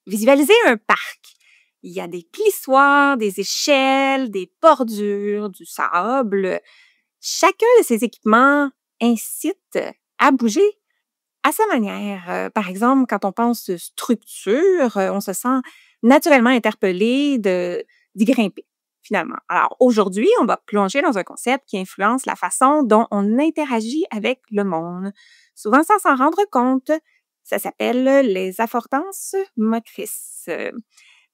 Visualisez un parc. Il y a des plissoirs, des échelles, des bordures, du sable. Chacun de ces équipements incite à bouger à sa manière. Par exemple, quand on pense structure, on se sent naturellement interpellé d'y grimper, finalement. Alors, aujourd'hui, on va plonger dans un concept qui influence la façon dont on interagit avec le monde, souvent sans s'en rendre compte. Ça s'appelle les affordances motrices.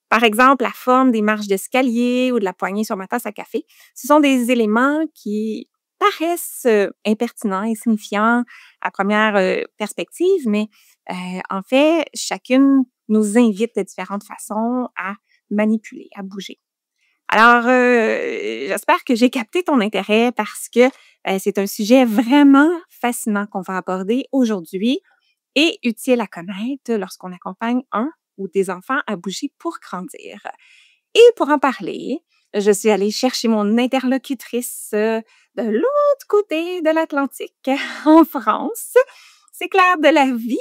Par exemple, la forme des marches d'escalier ou de la poignée sur ma tasse à café. Ce sont des éléments qui paraissent impertinents, insignifiants à première perspective, mais en fait, chacune nous invite de différentes façons à manipuler, à bouger. Alors, j'espère que j'ai capté ton intérêt parce que c'est un sujet vraiment fascinant qu'on va aborder aujourd'hui et utile à connaître lorsqu'on accompagne un ou des enfants à bouger pour grandir. Et pour en parler, je suis allée chercher mon interlocutrice de l'autre côté de l'Atlantique, en France. C'est Claire Delavie,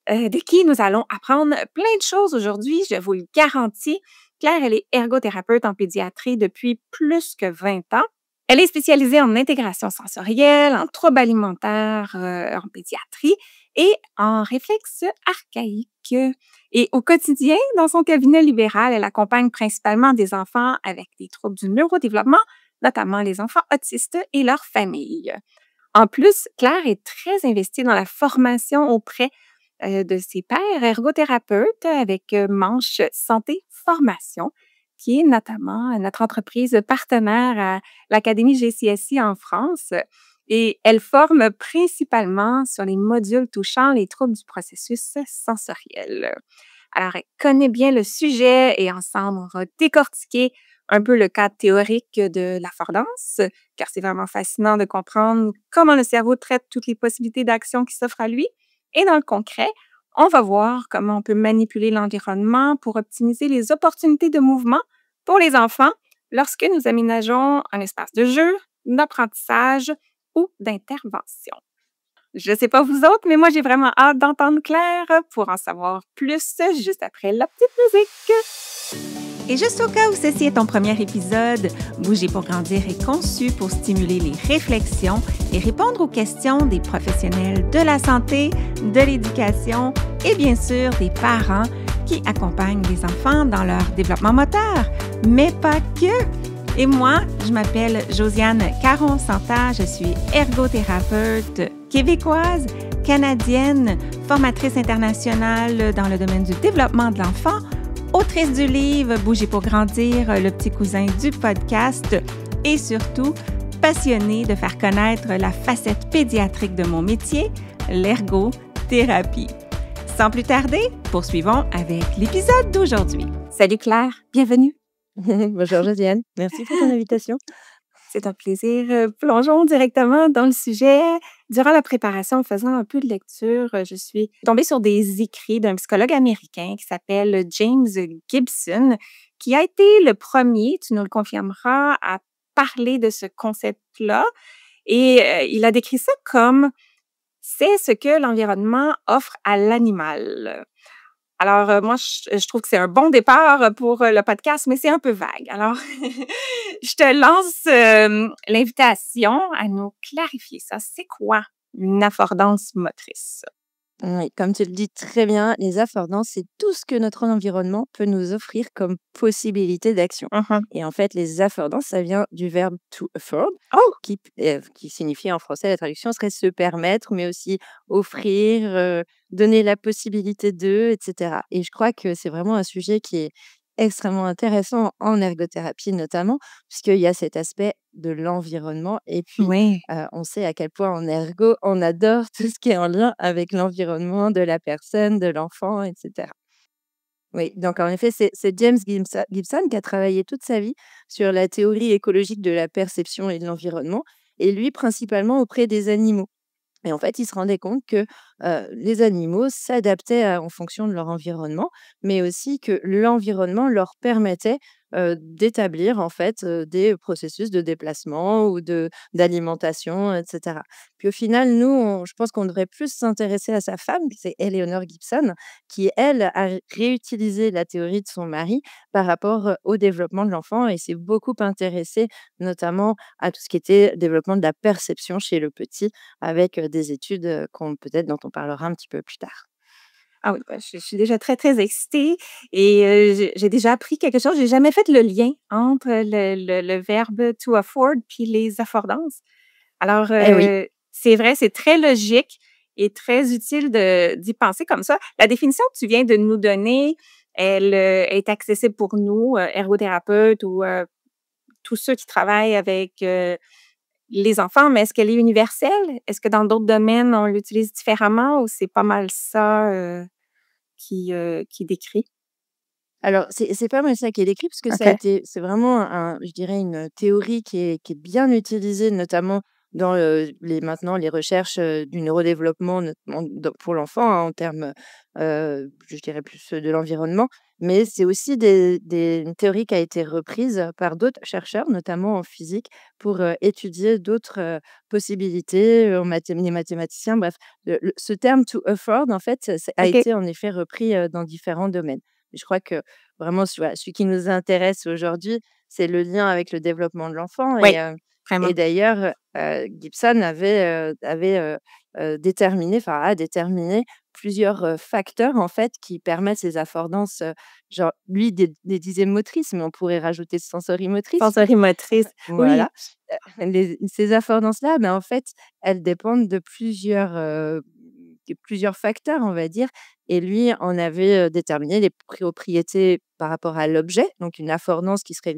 de qui nous allons apprendre plein de choses aujourd'hui, je vous le garantis. Claire, elle est ergothérapeute en pédiatrie depuis plus que 20 ans. Elle est spécialisée en intégration sensorielle, en troubles alimentaires en pédiatrie et en réflexes archaïques. Et au quotidien, dans son cabinet libéral, elle accompagne principalement des enfants avec des troubles du neurodéveloppement, notamment les enfants autistes et leurs familles. En plus, Claire est très investie dans la formation auprès de ses pairs ergothérapeutes avec Manche Santé Formation, qui est notamment notre entreprise partenaire à l'Académie GCSI en France. Et elle forme principalement sur les modules touchant les troubles du processus sensoriel. Alors, elle connaît bien le sujet et ensemble, on va décortiquer un peu le cadre théorique de l'affordance, car c'est vraiment fascinant de comprendre comment le cerveau traite toutes les possibilités d'action qui s'offrent à lui. Et dans le concret, on va voir comment on peut manipuler l'environnement pour optimiser les opportunités de mouvement pour les enfants lorsque nous aménageons un espace de jeu, d'apprentissage ou d'intervention. Je ne sais pas vous autres, mais moi, j'ai vraiment hâte d'entendre Claire pour en savoir plus juste après la petite musique. Et juste au cas où ceci est ton premier épisode, Bouger pour grandir est conçu pour stimuler les réflexions et répondre aux questions des professionnels de la santé, de l'éducation et bien sûr des parents qui accompagnent les enfants dans leur développement moteur, mais pas que. Et moi, je m'appelle Josiane Caron-Santa, je suis ergothérapeute québécoise, canadienne, formatrice internationale dans le domaine du développement de l'enfant, autrice du livre Bouger pour grandir, le petit cousin du podcast et surtout passionnée de faire connaître la facette pédiatrique de mon métier, l'ergothérapie. Sans plus tarder, poursuivons avec l'épisode d'aujourd'hui. Salut Claire, bienvenue. Bonjour Josiane, merci pour ton invitation. C'est un plaisir. Plongeons directement dans le sujet. Durant la préparation, en faisant un peu de lecture, je suis tombée sur des écrits d'un psychologue américain qui s'appelle James Gibson, qui a été le premier, tu nous le confirmeras, à parler de ce concept-là. Et il a décrit ça comme « c'est ce que l'environnement offre à l'animal ». Alors, moi, je trouve que c'est un bon départ pour le podcast, mais c'est un peu vague. Alors, je te lance l'invitation à nous clarifier ça. C'est quoi une affordance motrice? Oui, comme tu le dis très bien, les affordances, c'est tout ce que notre environnement peut nous offrir comme possibilité d'action. Et en fait, les affordances, ça vient du verbe to afford, Oh! qui signifie en français, la traduction serait se permettre, mais aussi offrir, donner la possibilité de, etc. Et je crois que c'est vraiment un sujet qui est extrêmement intéressant en ergothérapie notamment, puisqu'il y a cet aspect de l'environnement. Et puis, Oui. on sait à quel point en ergo, on adore tout ce qui est en lien avec l'environnement de la personne, de l'enfant, etc. Oui, donc en effet, c'est James Gibson qui a travaillé toute sa vie sur la théorie écologique de la perception et de l'environnement, et lui principalement auprès des animaux. Et en fait, il se rendait compte que les animaux s'adaptaient en fonction de leur environnement, mais aussi que l'environnement leur permettait d'établir en fait, des processus de déplacement ou de d'alimentation et cetera. Puis au final, nous, je pense qu'on devrait plus s'intéresser à sa femme, c'est Eleanor Gibson, qui elle, a réutilisé la théorie de son mari par rapport, au développement de l'enfant et s'est beaucoup intéressée notamment à tout ce qui était développement de la perception chez le petit avec, des études, qu'on peut-être dont on parlera un petit peu plus tard. Ah oui, bah, je suis déjà très, très excitée et j'ai déjà appris quelque chose. J'ai jamais fait le lien entre le verbe to afford puis les affordances. Alors, Eh oui. c'est vrai, c'est très logique et très utile d'y penser comme ça. La définition que tu viens de nous donner, elle, est accessible pour nous, ergothérapeutes ou, tous ceux qui travaillent avec, les enfants, mais est-ce qu'elle est universelle? Est-ce que dans d'autres domaines, on l'utilise différemment ou c'est pas mal ça, qui décrit? Alors, c'est pas mal ça qui est décrit parce que ça a OK. été c'est vraiment je dirais une théorie qui est bien utilisée, notamment dans, les maintenant les recherches, du neurodéveloppement, notamment pour l'enfant, hein, en termes, je dirais plus, de l'environnement. Mais c'est aussi une théorie qui a été reprise par d'autres chercheurs, notamment en physique, pour, étudier d'autres, possibilités, les mathématiciens, bref. Ce terme to afford, en fait, ça a OK. été en effet repris, dans différents domaines. Je crois que vraiment, voilà, celui qui nous intéresse aujourd'hui, c'est le lien avec le développement de l'enfant Oui, vraiment. et d'ailleurs, Gibson avait, déterminé, enfin a déterminé plusieurs, facteurs en fait qui permettent ces affordances, genre lui des disait motrices, mais on pourrait rajouter sensorimotrices. Sensorimotrice. Oui. Voilà, les ces affordances-là, ben, en fait, elles dépendent de plusieurs facteurs, on va dire et lui en avait, déterminé les propriétés par rapport à l'objet, donc une affordance qui serait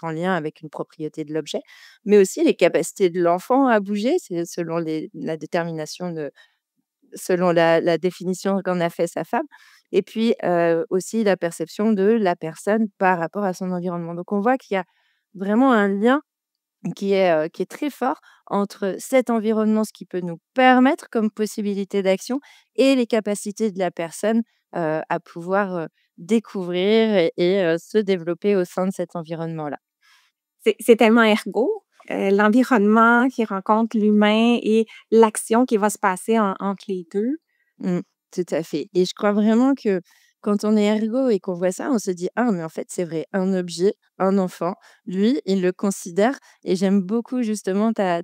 en lien avec une propriété de l'objet, mais aussi les capacités de l'enfant à bouger, c'est selon la définition qu'en a fait sa femme et puis, aussi la perception de la personne par rapport à son environnement. Donc on voit qu'il y a vraiment un lien qui est très fort entre cet environnement, ce qui peut nous permettre comme possibilité d'action et les capacités de la personne, à pouvoir, découvrir et se développer au sein de cet environnement-là. C'est tellement ergo, l'environnement qui rencontre l'humain et l'action qui va se passer entre les 2. Mmh, tout à fait et je crois vraiment que quand on est ergo et qu'on voit ça, on se dit: «Ah mais en fait, c'est vrai, un objet, un enfant, lui, il le considère» et j'aime beaucoup justement ta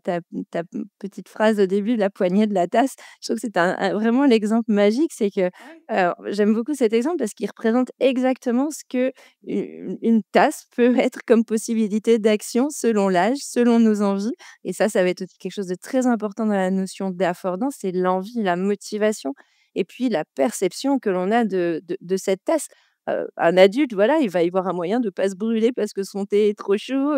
petite phrase au début, la poignée de la tasse. Je trouve que c'est vraiment l'exemple magique, c'est que, Ouais. j'aime beaucoup cet exemple parce qu'il représente exactement ce que une tasse peut être comme possibilité d'action selon l'âge, selon nos envies et ça va être aussi quelque chose de très important dans la notion d'affordance, c'est l'envie, la motivation et puis la perception que l'on a de cette tasse. Un adulte, voilà, il va y voir un moyen de pas se brûler parce que son thé est trop chaud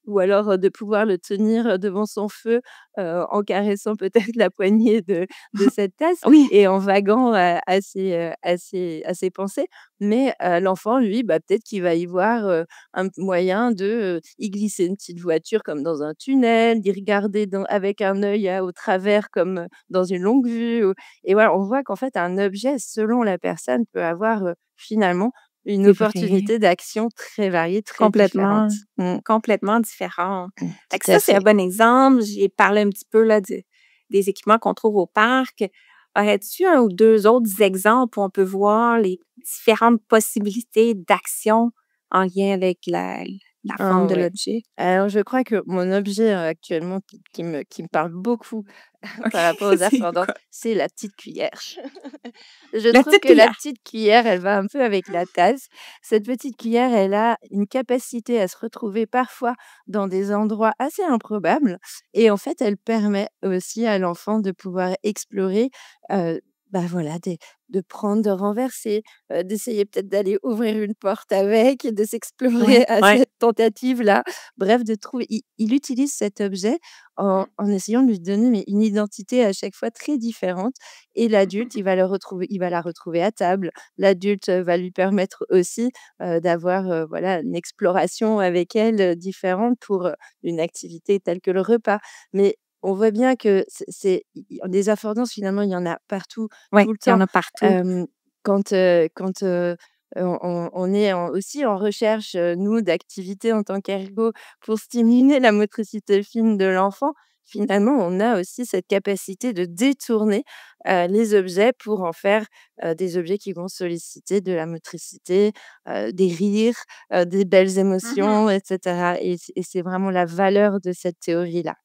ou alors, de pouvoir le tenir, devant son feu, en caressant peut-être la poignée de cette tasse Oui, et en vaguant, à ses pensées. Mais, l'enfant, lui, bah, peut-être qu'il va y voir, un moyen de, y glisser une petite voiture comme dans un tunnel, d'y regarder avec un œil au travers comme, dans une longue vue et voilà, on voit qu'en fait un objet, selon la personne, peut avoir, finalement une c'est vrai. opportunité d'action très variée, très différente. Complètement, Mmh, complètement différent. Fait que tout à ça, c'est un fait. bon exemple. J'ai parlé un petit peu là des équipements qu'on trouve au parc. Aurais-tu un ou 2 autres exemples où on peut voir les différentes possibilités d'action en lien avec la forme Ah de ouais. l'objet? Alors je crois que mon objet, actuellement qui me parle beaucoup OK, par rapport aux c'est affordances, quoi? c'est la petite cuillère. Je La trouve petite que la cuillère. petite cuillère, elle va un peu avec la tasse. Cette petite cuillère, elle a une capacité à se retrouver parfois dans des endroits assez improbables et en fait, elle permet aussi à l'enfant de pouvoir explorer, bah, voilà, de prendre, de renverser, d'essayer peut-être d'aller ouvrir une porte avec, de s'explorer Ouais, à ouais. cette tentative-là. Bref, de trouver il utilise cet objet en essayant de lui donner mais une identité à chaque fois très différente et l'adulte, il va la retrouver à table. L'adulte, va lui permettre aussi, d'avoir, voilà, une exploration avec elle, différente pour, une activité telle que le repas. Mais on voit bien que c'est i des affordances finalement, il y en a partout, Ouais, tout le il y en temps. a partout. Hem, quand On est aussi en recherche, nous, d'activités en tant qu'ergo pour stimuler la motricité fine de l'enfant. Finalement, on a aussi cette capacité de détourner, les objets pour en faire, des objets qui vont solliciter de la motricité, des rires, des belles Mmh. émotions et cetera et c'est vraiment la valeur de cette théorie-là.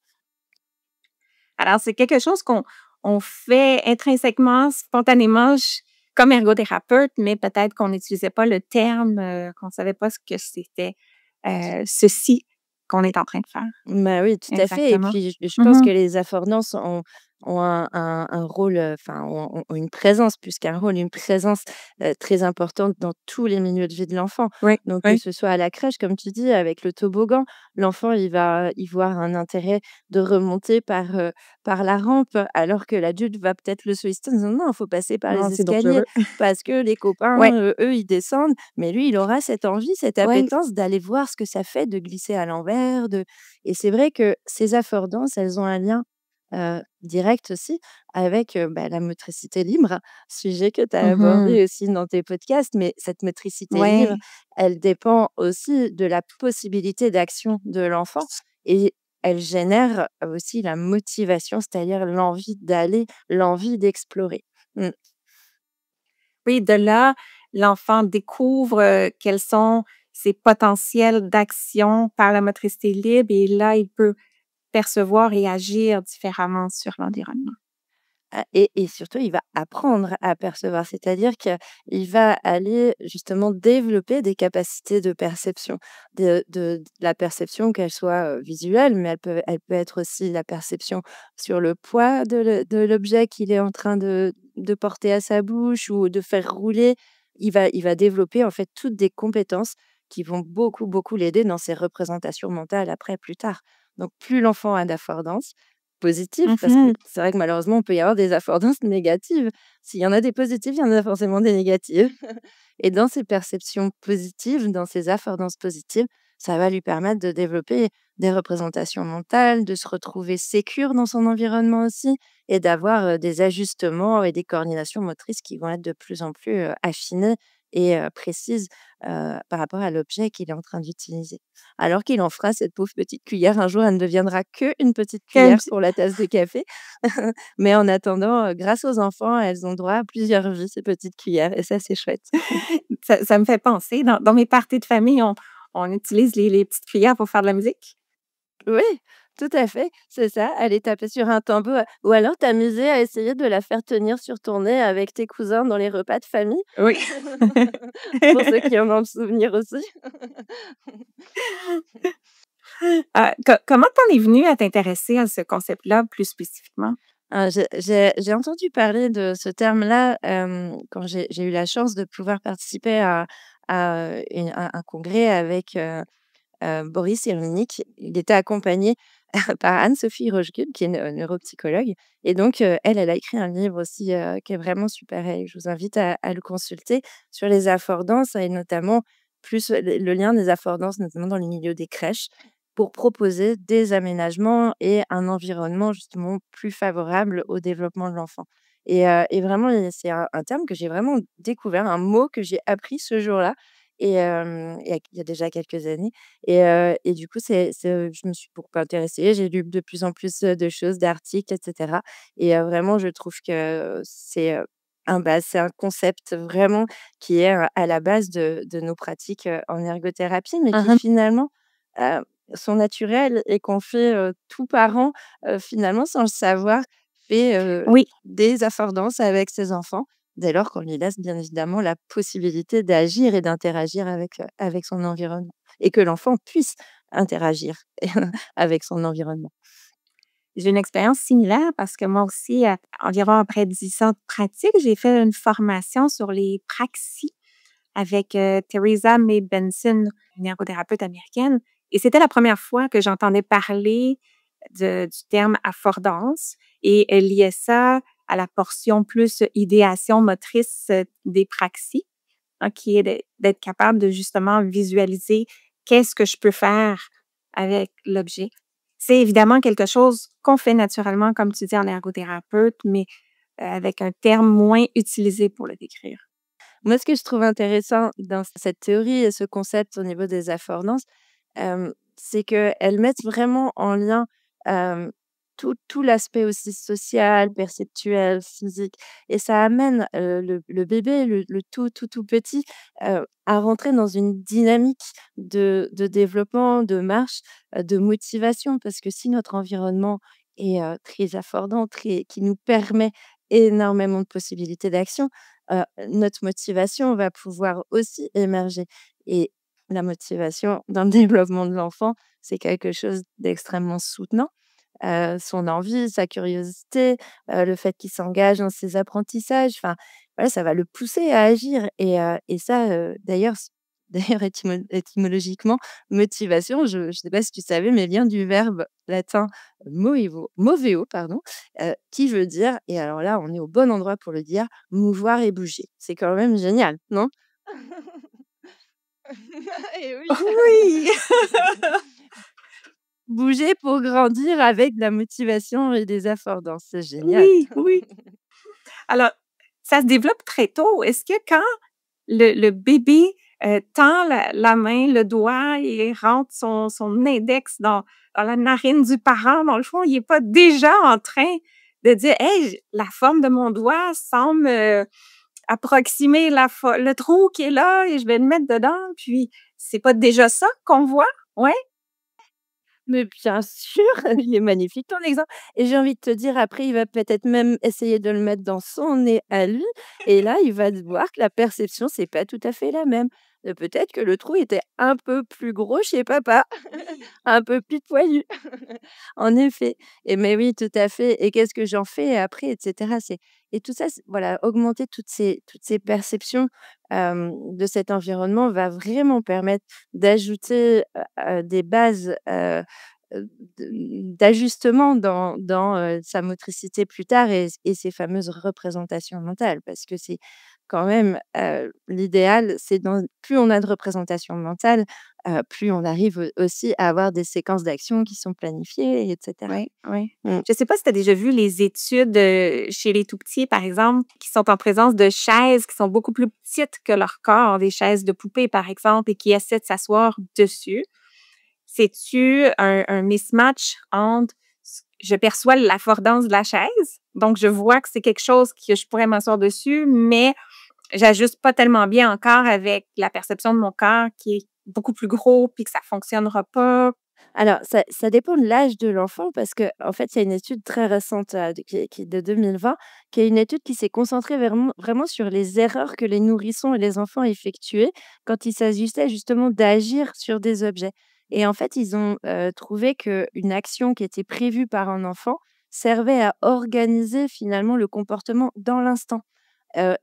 Alors, c'est quelque chose qu'on fait intrinsèquement, spontanément, comme ergothérapeute, mais peut-être qu'on n'utilisait pas le terme, qu'on ne savait pas ce que c'était, ceci qu'on est en train de faire. Bah, oui, tout à fait et Exactement. puis je pense Mmh. que les affordances ont un rôle, enfin, ont une présence plus qu'un rôle, une présence, très importante dans tous les milieux de vie de l'enfant. Oui, Donc que oui. ce soit à la crèche, comme tu dis, avec le toboggan, l'enfant, il va y voir un intérêt de remonter par la rampe, alors que l'adulte va peut-être le solliciter en disant: «Non, il faut passer par Non, les c'est escaliers dangereux. parce que les Ouais, copains, eux, ils descendent». Mais lui, il aura cette envie, cette ouais. appétence d'aller voir ce que ça fait de glisser à l'envers, et c'est vrai que ces affordances, elles ont un lien, direct aussi avec, bah, la motricité libre, sujet que tu as Mmh. abordé aussi dans tes podcasts. Mais cette motricité libre, Ouais. elle dépend aussi de la possibilité d'action de l'enfant et elle génère aussi la motivation, c'est-à-dire l'envie d'aller, l'envie d'explorer. Mmh. Oui, de là, l'enfant découvre, quels sont ses potentiels d'action par la motricité libre et là, il peut percevoir et agir différemment sur l'environnement. Ah et surtout, il va apprendre à percevoir, c'est-à-dire qu'il va aller justement développer des capacités de perception, de la perception, qu'elle soit, visuelle, mais elle peut être aussi la perception sur le poids de l'objet qu'il est en train de porter à sa bouche ou de faire rouler. Il va développer en fait toutes des compétences qui vont beaucoup, beaucoup l'aider dans ses représentations mentales après, plus tard. Donc plus l'enfant a d'affordance, positif, parce que Mmh. c'est vrai que malheureusement, on peut y avoir des affordances négatives. S'il y en a des positives, il y en a forcément des négatives. Et dans ces perceptions positives, dans ces affordances positives, ça va lui permettre de développer des représentations mentales, de se retrouver sécure dans son environnement aussi et d'avoir, des ajustements et des coordinations motrices qui vont être de plus en plus, affinées et précises, par rapport à l'objet qu'il est en train d'utiliser. Alors qu'il en fera cette pauvre petite cuillère, un jour, elle ne deviendra qu'une petite Quel cuillère pour la tasse de café. Mais en attendant, grâce aux enfants, elles ont droit à plusieurs vies, ces petites cuillères et ça, c'est chouette. ça me fait penser, dans mes parties de famille, on utilise les petites cuillères pour faire de la musique. Oui, tout à fait, c'est ça, aller taper sur un tambour, ou alors t'amuser à essayer de la faire tenir sur ton nez avec tes cousins dans les repas de famille, Oui. pour ceux qui en ont le souvenir aussi. Comment t'en es venue à t'intéresser à ce concept-là plus spécifiquement? J'ai entendu parler de ce terme-là, quand j'ai eu la chance de pouvoir participer à un congrès avec, Boris Cyrulnik. Il était accompagné par Anne-Sophie Rochegul, qui est neuropsychologue et donc elle a écrit un livre aussi, qui est vraiment super et je vous invite à le consulter sur les affordances et notamment plus le lien des affordances, notamment dans les milieux des crèches, pour proposer des aménagements et un environnement justement plus favorable au développement de l'enfant et vraiment c'est un terme que j'ai vraiment découvert, un mot que j'ai appris ce jour-là il y a déjà quelques années et du coup, je me suis beaucoup intéressée. J'ai lu de plus en plus, de choses, d'articles et cetera et vraiment, je trouve que c'est un concept vraiment qui est, à la base de nos pratiques, en ergothérapie, mais qui Mmh. finalement, heu, sont naturelles et qu'on fait, tout parent, finalement, sans le savoir, fait, Oui. des affordances avec ses enfants. Dès lors qu'on lui laisse bien évidemment la possibilité d'agir et d'interagir avec son environnement et que l'enfant puisse interagir avec son environnement. J'ai une expérience similaire parce que moi aussi, environ après 10 ans de pratique, j'ai fait une formation sur les praxis avec, Theresa May Benson, une ergothérapeute américaine et c'était la première fois que j'entendais parler du terme affordance et elle liait ça à la portion plus idéation motrice, des praxis, hein, qui est d'être capable de justement visualiser qu'est-ce que je peux faire avec l'objet. C'est évidemment quelque chose qu'on fait naturellement, comme tu dis, en ergothérapeute, mais avec un terme moins utilisé pour le décrire. Moi, ce que je trouve intéressant dans cette théorie et ce concept au niveau des affordances, c'est qu'elles mettent vraiment en lien, hem, tout l'aspect aussi social, perceptuel, physique et ça amène, le bébé, le tout petit, à rentrer dans une dynamique de développement, de marche, de motivation. Parce que si notre environnement est, très affordant, très qui nous permet énormément de possibilités d'action, notre motivation va pouvoir aussi émerger et la motivation dans le développement de l'enfant, c'est quelque chose d'extrêmement soutenant. Son envie, sa curiosité, le fait qu'il s'engage dans ses apprentissages, enfin, voilà, ça va le pousser à agir et ça, d'ailleurs d'ailleurs étymologiquement, motivation, je ne sais pas si tu savais, mais vient du verbe latin moveo, pardon, qui veut dire et alors là, on est au bon endroit pour le dire, mouvoir et bouger. C'est quand même génial, non? Et oui. Oui! Bouger pour grandir avec de la motivation et des affordances, c'est génial. Oui, oui. Alors, ça se développe très tôt. Est-ce que quand le bébé, tend la main, le doigt et rentre son index dans la narine du parent, dans le fond, il est pas déjà en train de dire: «Hey, j la forme de mon doigt semble, approximer le trou qui est là et je vais le mettre dedans», puis c'est pas déjà ça qu'on voit? Ouais? Mais bien sûr, il est magnifique ton exemple et j'ai envie de te dire après il va peut-être même essayer de le mettre dans son nez à lui et là il va voir que la perception c'est pas tout à fait la même. Peut-être que le trou était un peu plus gros chez papa, un peu plus poilu. En effet et mais oui tout à fait et qu'est-ce que j'en fais après et cetera? C'est et tout ça c'est voilà, augmenter toutes ces perceptions, de cet environnement va vraiment permettre d'ajouter, des bases, d'ajustement dans sa motricité plus tard et ses fameuses représentations mentales. Parce que c'est quand même, l'idéal, c'est dans plus on a de représentations mentales, plus on arrive aussi à avoir des séquences d'action qui sont planifiées et cetera. Oui, oui. Mmh. Je sais pas si tu as déjà vu les études, chez les tout-petits, par exemple, qui sont en présence de chaises qui sont beaucoup plus petites que leur corps, des chaises de poupée, par exemple, et qui essaient de s'asseoir dessus. C'est-tu un mismatch entre ce je perçois l'affordance de la chaise, donc je vois que c'est quelque chose que je pourrais m'asseoir dessus, mais j'ajuste pas tellement bien encore avec la perception de mon corps qui est beaucoup plus gros puis que ça fonctionnera pas. Alors ça dépend de l'âge de l'enfant parce que en fait, il y a une étude très récente, de qui est de 2020, qui est une étude qui s'est concentrée vraiment sur les erreurs que les nourrissons et les enfants effectuaient quand il s'agissait justement d'agir sur des objets et en fait, ils ont, trouvé qu'une action qui était prévue par un enfant servait à organiser finalement le comportement dans l'instant.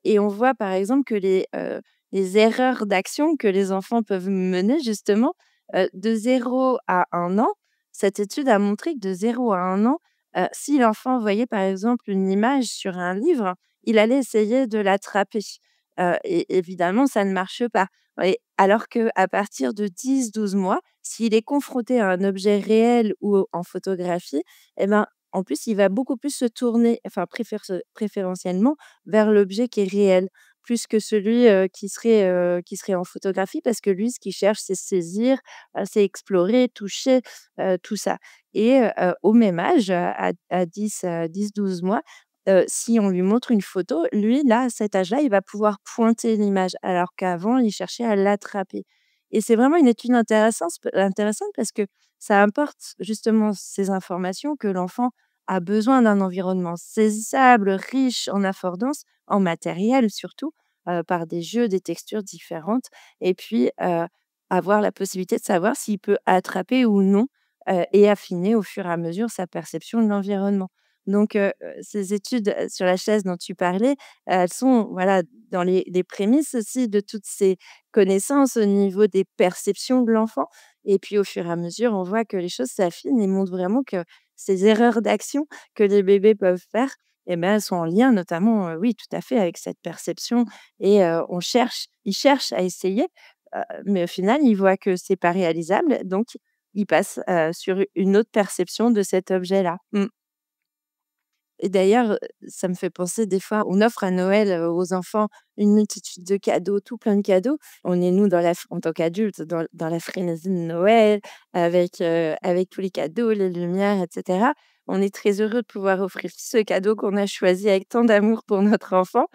Et on voit par exemple que les erreurs d'action que les enfants peuvent mener justement, de 0 à 1 an, cette étude a montré que de 0 à 1 an, si l'enfant voyait par exemple une image sur un livre, il allait essayer de l'attraper. Et évidemment ça ne marche pas. Et alors qu'à partir de 10 12 mois, s'il est confronté à un objet réel ou en photographie et ben, en plus il va beaucoup plus se tourner, enfin préférentiellement vers l'objet qui est réel, plus que celui, qui serait en photographie parce que lui, ce qu'il cherche, c'est saisir, c'est explorer, toucher, tout ça et au même âge, à 10 12 mois, si on lui montre une photo, lui, là, à cet âge-là, il va pouvoir pointer l'image alors qu'avant, il cherchait à l'attraper et c'est vraiment une étude intéressante parce que ça apporte justement ces informations que l'enfant a besoin d'un environnement saisissable, riche en affordance, en matériel surtout, par des jeux, des textures différentes et puis, avoir la possibilité de savoir s'il peut attraper ou non, et affiner au fur et à mesure sa perception de l'environnement. Donc, ces études, sur la chaise dont tu parlais, elles sont voilà dans les prémices aussi de toutes ces connaissances au niveau des perceptions de l'enfant et puis au fur et à mesure, on voit que les choses s'affinent et montrent vraiment que ces erreurs d'action que les bébés peuvent faire et ben, elles sont en lien notamment, oui, tout à fait avec cette perception et ils cherchent à essayer, mais au final, ils voient que c'est pas réalisable, donc ils passent, sur une autre perception de cet objet-là. Mmh. Et d'ailleurs, ça me fait penser des fois, on offre à Noël, aux enfants une multitude de cadeaux, tout plein de cadeaux. On est nous dans la f en tant qu'adultes, dans la frénésie de Noël avec tous les cadeaux, les lumières et cetera. On est très heureux de pouvoir offrir ce cadeau qu'on a choisi avec tant d'amour pour notre enfant,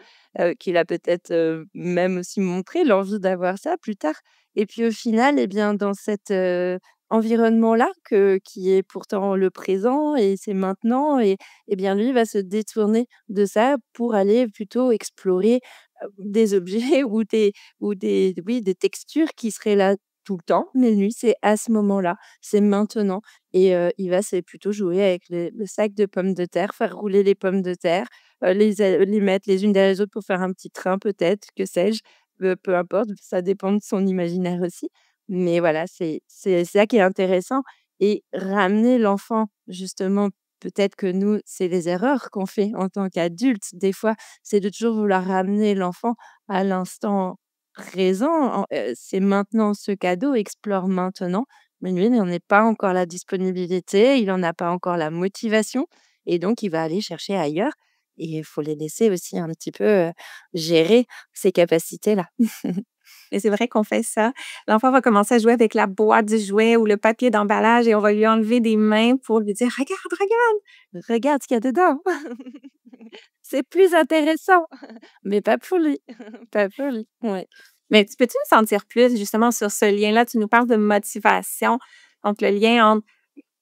qu'il a peut-être, même aussi montré l'envie d'avoir ça plus tard. Et puis au final, eh bien, dans cet, environnement-là qui est pourtant le présent et c'est maintenant et bien, lui va se détourner de ça pour aller plutôt explorer, des objets ou des oui, des textures qui seraient là tout le temps, mais lui, c'est à ce moment-là, c'est maintenant et il va c'est plutôt jouer avec le sac de pommes de terre, faire rouler les pommes de terre, les mettre les unes derrière les autres pour faire un petit train peut-être, que sais-je, peu importe, ça dépend de son imaginaire aussi. Mais voilà, c'est ça qui est intéressant et ramener l'enfant justement, peut-être que nous, c'est les erreurs qu'on fait en tant qu'adultes, des fois, c'est de toujours vouloir ramener l'enfant à l'instant présent, c'est maintenant ce cadeau, explore maintenant. Mais lui, il n'en est pas encore la disponibilité, il en a pas encore la motivation et donc il va aller chercher ailleurs et il faut les laisser aussi un petit peu, gérer ces capacités-là. Et c'est vrai qu'on fait ça. L'enfant va commencer à jouer avec la boîte du jouet ou le papier d'emballage et on va lui enlever des mains pour lui dire: «Regarde, regarde!» «Regarde ce qu'il y a dedans, c'est plus intéressant!» Mais pas pour lui, pas pour lui, ouais. Mais tu peux-tu nous en dire plus justement sur ce lien-là? Tu nous parles de motivation, donc le lien entre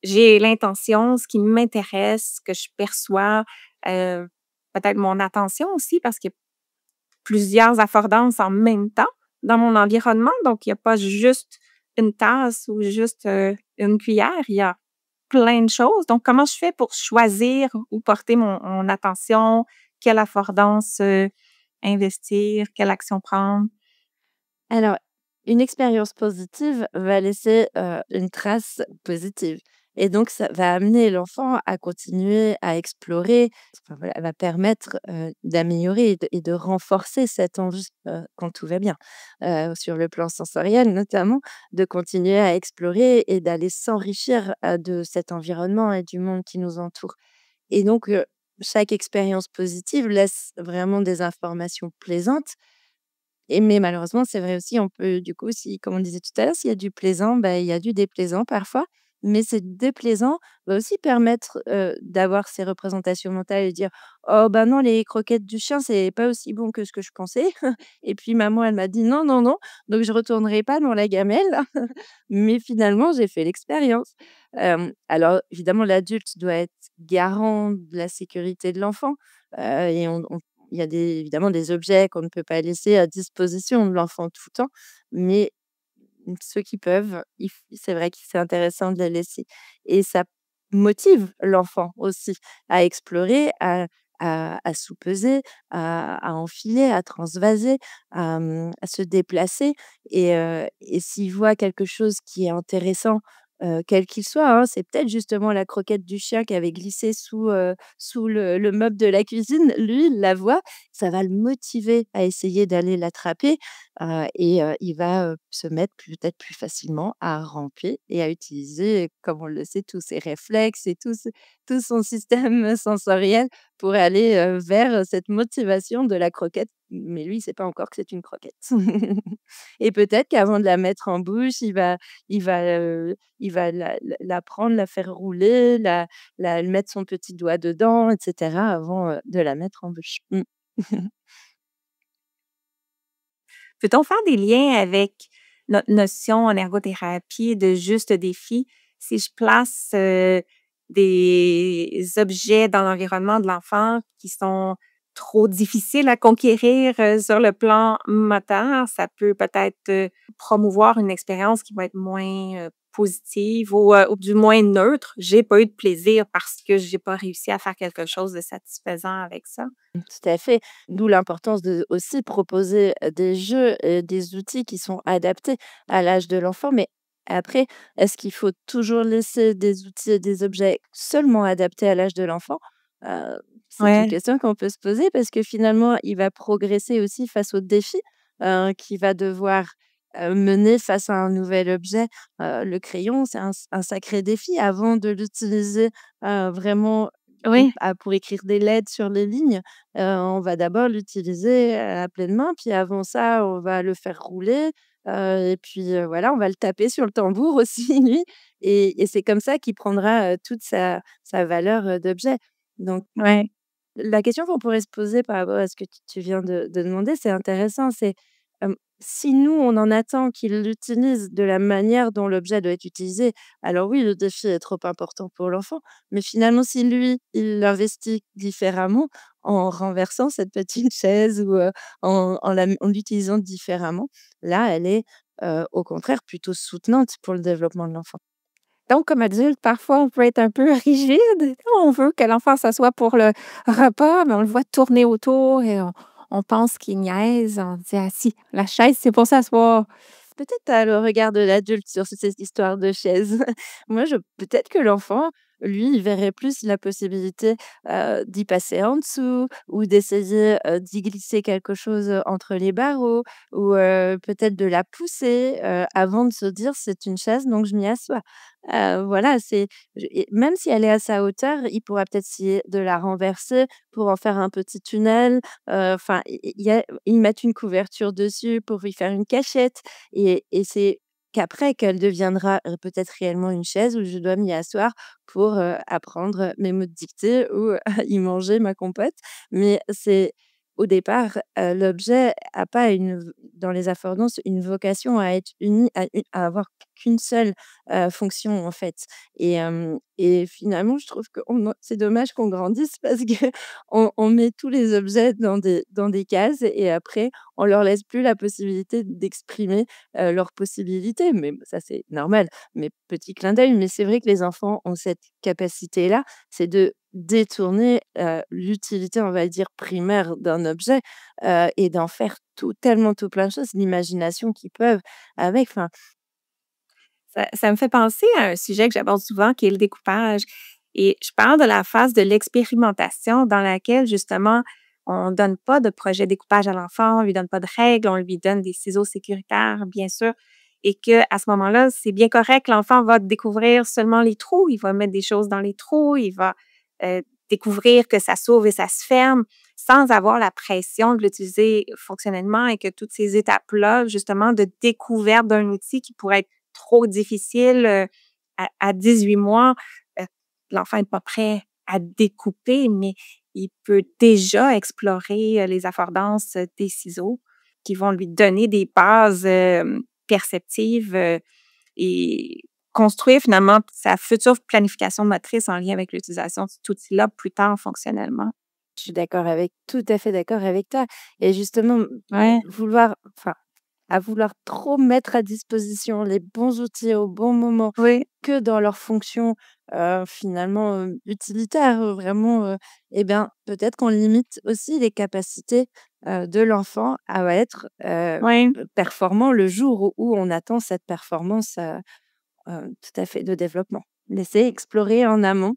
j'ai l'intention, ce qui m'intéresse, ce que je perçois, heu, peut-être mon attention aussi parce qu'il y a plusieurs affordances en même temps dans mon environnement. Donc, il y a pas juste une tasse ou juste, une cuillère, il y a plein de choses. Donc, comment je fais pour choisir où porter mon attention? Quelle affordance, investir? Quelle action prendre? Alors, une expérience positive va laisser, une trace positive et donc ça va amener l'enfant à continuer à explorer, enfin voilà, va permettre, d'améliorer et de renforcer cette envie, quand tout va bien, sur le plan sensoriel notamment, de continuer à explorer et d'aller s'enrichir, de cet environnement et du monde qui nous entoure et donc chaque expérience positive laisse vraiment des informations plaisantes et mais malheureusement, c'est vrai aussi, on peut du coup, si comme on disait tout à l'heure, s'il y a du plaisant, bah, il y a du déplaisant parfois. Mais ce déplaisant va aussi permettre, d'avoir ces représentations mentales et dire: «Oh bah non, les croquettes du chien, c'est pas aussi bon que ce que je pensais et puis maman, elle m'a dit: "Non, non, non", donc je retournerai pas dans la gamelle, mais finalement, j'ai fait l'expérience». Alors évidemment, l'adulte doit être garant de la sécurité de l'enfant, et on il y a évidemment des objets qu'on ne peut pas laisser à disposition de l'enfant tout le temps, mais ceux qui peuvent, c'est vrai que c'est intéressant de les laisser et ça motive l'enfant aussi à explorer, à soupeser, à enfiler, à transvaser, à se déplacer et s'il voit quelque chose qui est intéressant, quel qu'il soit, hein, c'est peut-être justement la croquette du chien qui avait glissé sous le meuble de la cuisine. Lui, il la voit, ça va le motiver à essayer d'aller l'attraper, il va, se mettre peut-être plus facilement à ramper et à utiliser, comme on le sait, tous ses réflexes et tout son système sensoriel pour aller, vers cette motivation de la croquette. Mais lui, il sait pas encore que c'est une croquette. Et peut-être qu'avant de la mettre en bouche, il va la prendre, la faire rouler, mettre son petit doigt dedans et cetera avant, de la mettre en bouche. Mmh. Peut-on faire des liens avec notre notion en ergothérapie de juste défi? Si je place, des objets dans l'environnement de l'enfant qui sont trop difficiles à conquérir, sur le plan moteur, ça peut peut-être, promouvoir une expérience qui va être moins, positive ou du moins neutre. J'ai pas eu de plaisir parce que j'ai pas réussi à faire quelque chose de satisfaisant avec ça. Tout à fait. D'où l'importance de aussi proposer, des jeux et des outils qui sont adaptés à l'âge de l'enfant. Mais après, est-ce qu'il faut toujours laisser des outils et des objets seulement adaptés à l'âge de l'enfant? Heu, c'est une Ouais. question qu'on peut se poser parce que finalement, il va progresser aussi face aux défis, qu'il va devoir, mener face à un nouvel objet. Le crayon, c'est un sacré défi avant de l'utiliser, vraiment Oui, pour écrire des lettres sur les lignes, on va d'abord l'utiliser à pleine main, puis avant ça, on va le faire rouler, et puis, voilà, on va le taper sur le tambour aussi lui et c'est comme ça qu'il prendra, toute sa valeur, d'objet. Donc ouais. la question qu'on pourrait se poser par rapport à ce que tu viens de demander, c'est intéressant, c'est, si nous, on en attend qu'il l'utilise de la manière dont l'objet doit être utilisé, alors oui, le défi est trop important pour l'enfant. Mais finalement, si lui, il l'investit différemment, en renversant cette petite chaise ou, en l'utilisant différemment, là, elle est, au contraire plutôt soutenante pour le développement de l'enfant. Donc, comme adulte, parfois, on peut être un peu rigide. On veut que l'enfant s'assoie pour le repas, mais on le voit tourner autour et on pense qu'il niaise. On dit: «Ah si, la chaise, c'est pour s'asseoir». Peut-être tu le regard de l'adulte sur cette histoire de chaise. Moi, je peut-être que l'enfant, lui, il verrait plus la possibilité, d'y passer en dessous ou d'essayer, d'y glisser quelque chose, entre les barreaux ou, peut-être de la pousser, avant de se dire: «C'est une chaise, donc je m'y assois». Voilà, c'est et même si elle est à sa hauteur, il pourra peut-être essayer de la renverser pour en faire un petit tunnel, enfin, il y a ils mettent une couverture dessus pour y faire une cachette. Et c'est qu'après qu'elle deviendra, peut-être réellement une chaise où je dois m'y asseoir pour, apprendre mes mots de dictée ou y manger ma compote. Mais c'est au départ, l'objet a pas une v dans les affordances, une vocation à être uni à avoir qu'une seule, fonction, en fait. Et finalement, je trouve que c'est dommage qu'on grandisse parce qu'on met tous les objets dans des cases et après on leur laisse plus la possibilité d'exprimer, leurs possibilités, mais ça, c'est normal. Mais petit clin d'œil, mais c'est vrai que les enfants ont cette capacité-là, c'est de détourner, l'utilité, on va dire, primaire d'un objet, et d'en faire tellement tout plein de choses, l'imagination qu'ils peuvent avec, enfin Ça me fait penser à un sujet que j'aborde souvent qui est le découpage et je parle de la phase de l'expérimentation dans laquelle justement on donne pas de projet découpage à l'enfant, on lui donne pas de règles, on lui donne des ciseaux sécuritaires, bien sûr, et qu'à ce moment-là, c'est bien correct, l'enfant va découvrir seulement les trous, il va mettre des choses dans les trous, il va, découvrir que ça s'ouvre et ça se ferme sans avoir la pression de l'utiliser fonctionnellement et que toutes ces étapes-là, justement, de découverte d'un outil qui pourrait être trop difficile, à 18 mois, heu, l'enfant est pas prêt à découper, mais il peut déjà explorer, les affordances, des ciseaux qui vont lui donner des bases, perceptives, et construire finalement sa future planification motrice en lien avec l'utilisation de cet outil-là plus tard fonctionnellement. je suis tout à fait d'accord avec toi et justement, Ouais, vouloir enfin, à vouloir trop mettre à disposition les bons outils au bon moment, oui, que dans leur fonction, finalement, utilitaire, vraiment, et bien, peut-être qu'on limite aussi les capacités, de l'enfant à être, oui, performant le jour où on attend cette performance, tout à fait de développement. Laisser explorer en amont,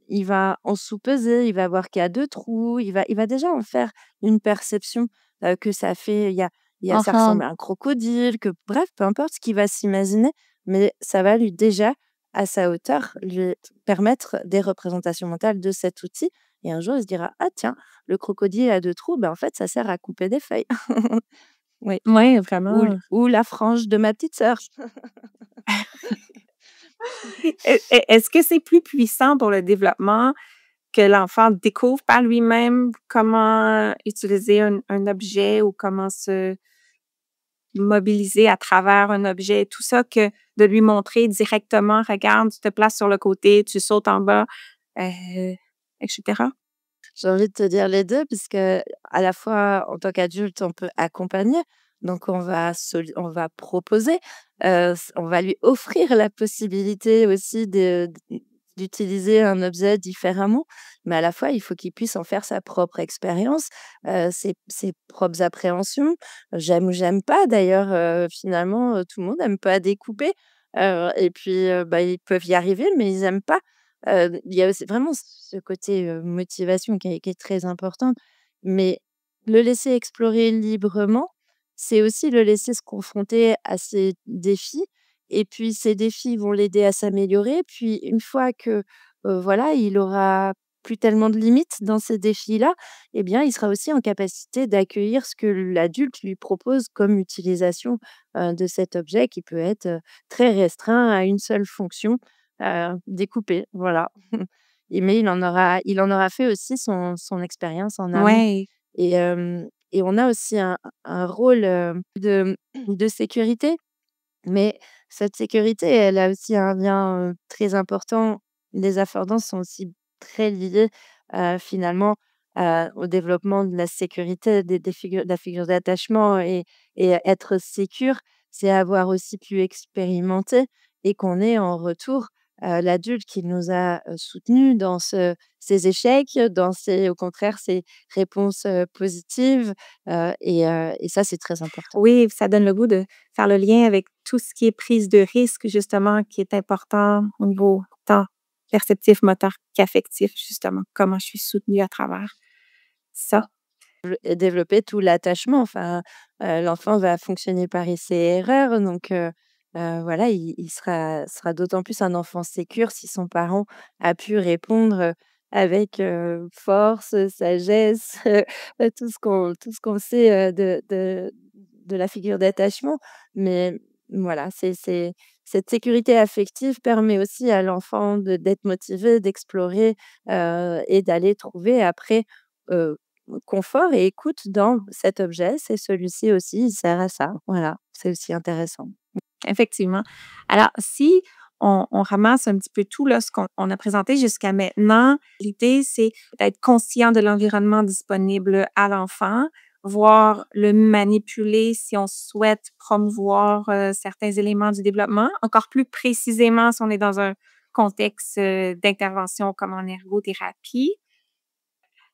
il va en sous-peser, il va voir qu'il y a 2 trous, il va déjà en faire une perception, que ça fait ça enfin, ressemble à un crocodile, que bref, peu importe ce qu'il va s'imaginer, mais ça va lui déjà, à sa hauteur, lui permettre des représentations mentales de cet outil et un jour il se dira: «Ah tiens, le crocodile a 2 trous, ben, en fait ça sert à couper des feuilles». Oui, ouais, ou vraiment. la frange de ma petite sœur. Est-ce que c'est plus puissant pour le développement que l'enfant découvre par lui-même comment utiliser un objet ou comment se mobiliser à travers un objet, tout ça, que de lui montrer directement: «Regarde, tu te places sur le côté, tu sautes en bas», heu, et cetera? J'ai envie de te dire les 2 puisque à la fois, en tant qu'adulte, on peut accompagner, donc on va proposer, on va lui offrir la possibilité aussi d'utiliser un objet différemment, mais à la fois, il faut qu'il puisse en faire sa propre expérience, ses propres appréhensions. J'aime ou j'aime pas d'ailleurs, finalement, tout le monde aime pas découper, et puis, bah, ils peuvent y arriver, mais ils aiment pas. Il y a aussi vraiment ce côté, motivation qui est très importante, mais le laisser explorer librement, c'est aussi le laisser se confronter à ses défis et puis ces défis vont l'aider à s'améliorer. Puis une fois que, voilà, il aura plus tellement de limites dans ces défis-là, eh bien, il sera aussi en capacité d'accueillir ce que l'adulte lui propose comme utilisation, de cet objet qui peut être, très restreint à une seule fonction, découpée, voilà. Mais il en aura fait aussi son expérience en amont Ouais. et on a aussi un rôle, de sécurité, mais cette sécurité, elle a aussi un lien, très important. Les affordances sont aussi très liées, finalement, au développement de la sécurité des figures de la figure d'attachement et être sécure, c'est avoir aussi pu expérimenter et qu'on ait en retour, l'adulte qui nous a, soutenus dans ces échecs, dans ses au contraire, ses réponses, positives, et ça, c'est très important. Oui, ça donne le goût de faire le lien avec tout ce qui est prise de risque, justement, qui est important au niveau tant perceptif, moteur qu'affectif, justement. Comment je suis soutenue à travers ça. Et développer tout l'attachement. Enfin, l'enfant va fonctionner par essais-erreurs, donc voilà, il sera d'autant plus un enfant sécure si son parent a pu répondre, avec, force, sagesse, tout ce qu'on sait, de la figure d'attachement. Mais voilà, c'est cette sécurité affective permet aussi à l'enfant d'être motivé, d'explorer, et d'aller trouver après, confort et écoute dans cet objet, c'est celui-ci aussi, il sert à ça. Voilà, c'est aussi intéressant. Effectivement. Alors, si on ramasse un petit peu tout là, ce qu'on a présenté jusqu'à maintenant, l'idée, c'est d'être conscient de l'environnement disponible à l'enfant, voire le manipuler si on souhaite promouvoir, certains éléments du développement. Encore plus précisément, si on est dans un contexte, d'intervention comme en ergothérapie.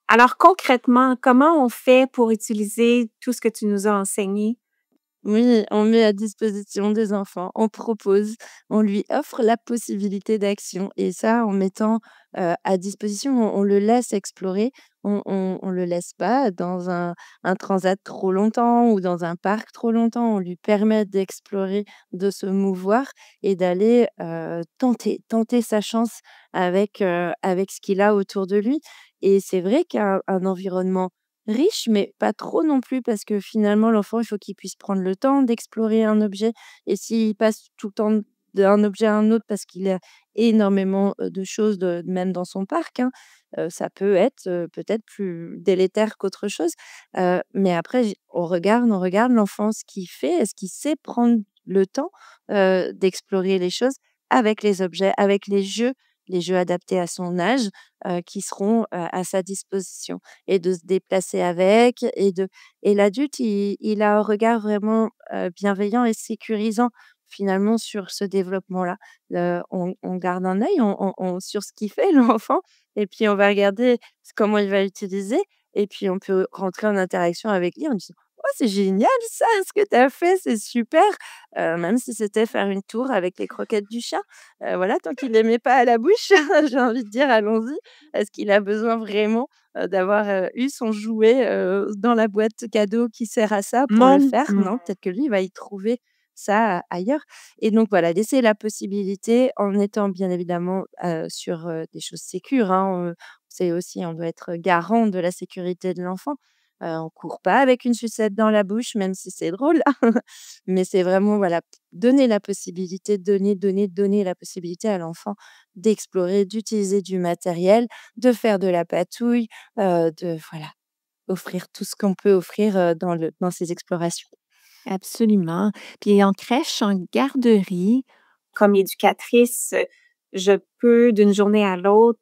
Alors concrètement, comment on fait pour utiliser tout ce que tu nous as enseigné? Oui, on met à disposition des enfants, on propose, on lui offre la possibilité d'action et ça en mettant, à disposition, on le laisse explorer, on le laisse pas dans un transat trop longtemps ou dans un parc trop longtemps. On lui permet d'explorer, de se mouvoir et d'aller, tenter sa chance avec ce qu'il a autour de lui et c'est vrai qu'un environnement riche, mais pas trop non plus parce que finalement l'enfant, il faut qu'il puisse prendre le temps d'explorer un objet et s'il passe tout le temps d'un objet à un autre parce qu'il a énormément, de choses même dans son parc, hein, ça peut être, peut-être plus délétère qu'autre chose. Mais après on regarde l'enfant ce qu'il fait. Est-ce qu'il sait prendre le temps, d'explorer les choses avec les objets, avec les jeux adaptés à son âge, qui seront, à sa disposition et de se déplacer avec et l'adulte, il a un regard vraiment, bienveillant et sécurisant, finalement, sur ce développement-là. On garde un œil sur ce qu'il fait, l'enfant et puis on va regarder comment il va l'utiliser et puis on peut rentrer en interaction avec lui en disant: «Oh, c'est génial ça, ce que tu as fait, c'est super!» Même si c'était faire une tour avec les croquettes du chat. Voilà, tant qu'il les met pas à la bouche, j'ai envie de dire: «Allons-y». Est-ce qu'il a besoin vraiment, d'avoir, eu son jouet, dans la boîte cadeau qui sert à ça pour le Mon faire? Non, peut-être que lui, il va y trouver ça, ailleurs et donc voilà, laisser la possibilité en étant bien évidemment, sur, des choses sécures, hein, c'est aussi on doit être garant de la sécurité de l'enfant. On court pas avec une sucette dans la bouche, même si c'est drôle, mais c'est vraiment voilà, donner la possibilité, donner la possibilité à l'enfant d'explorer, d'utiliser du matériel, de faire de la patouille, de voilà, offrir tout ce qu'on peut offrir, dans ces explorations. Absolument. Puis en crèche, en garderie, comme éducatrice, je peux d'une journée à l'autre,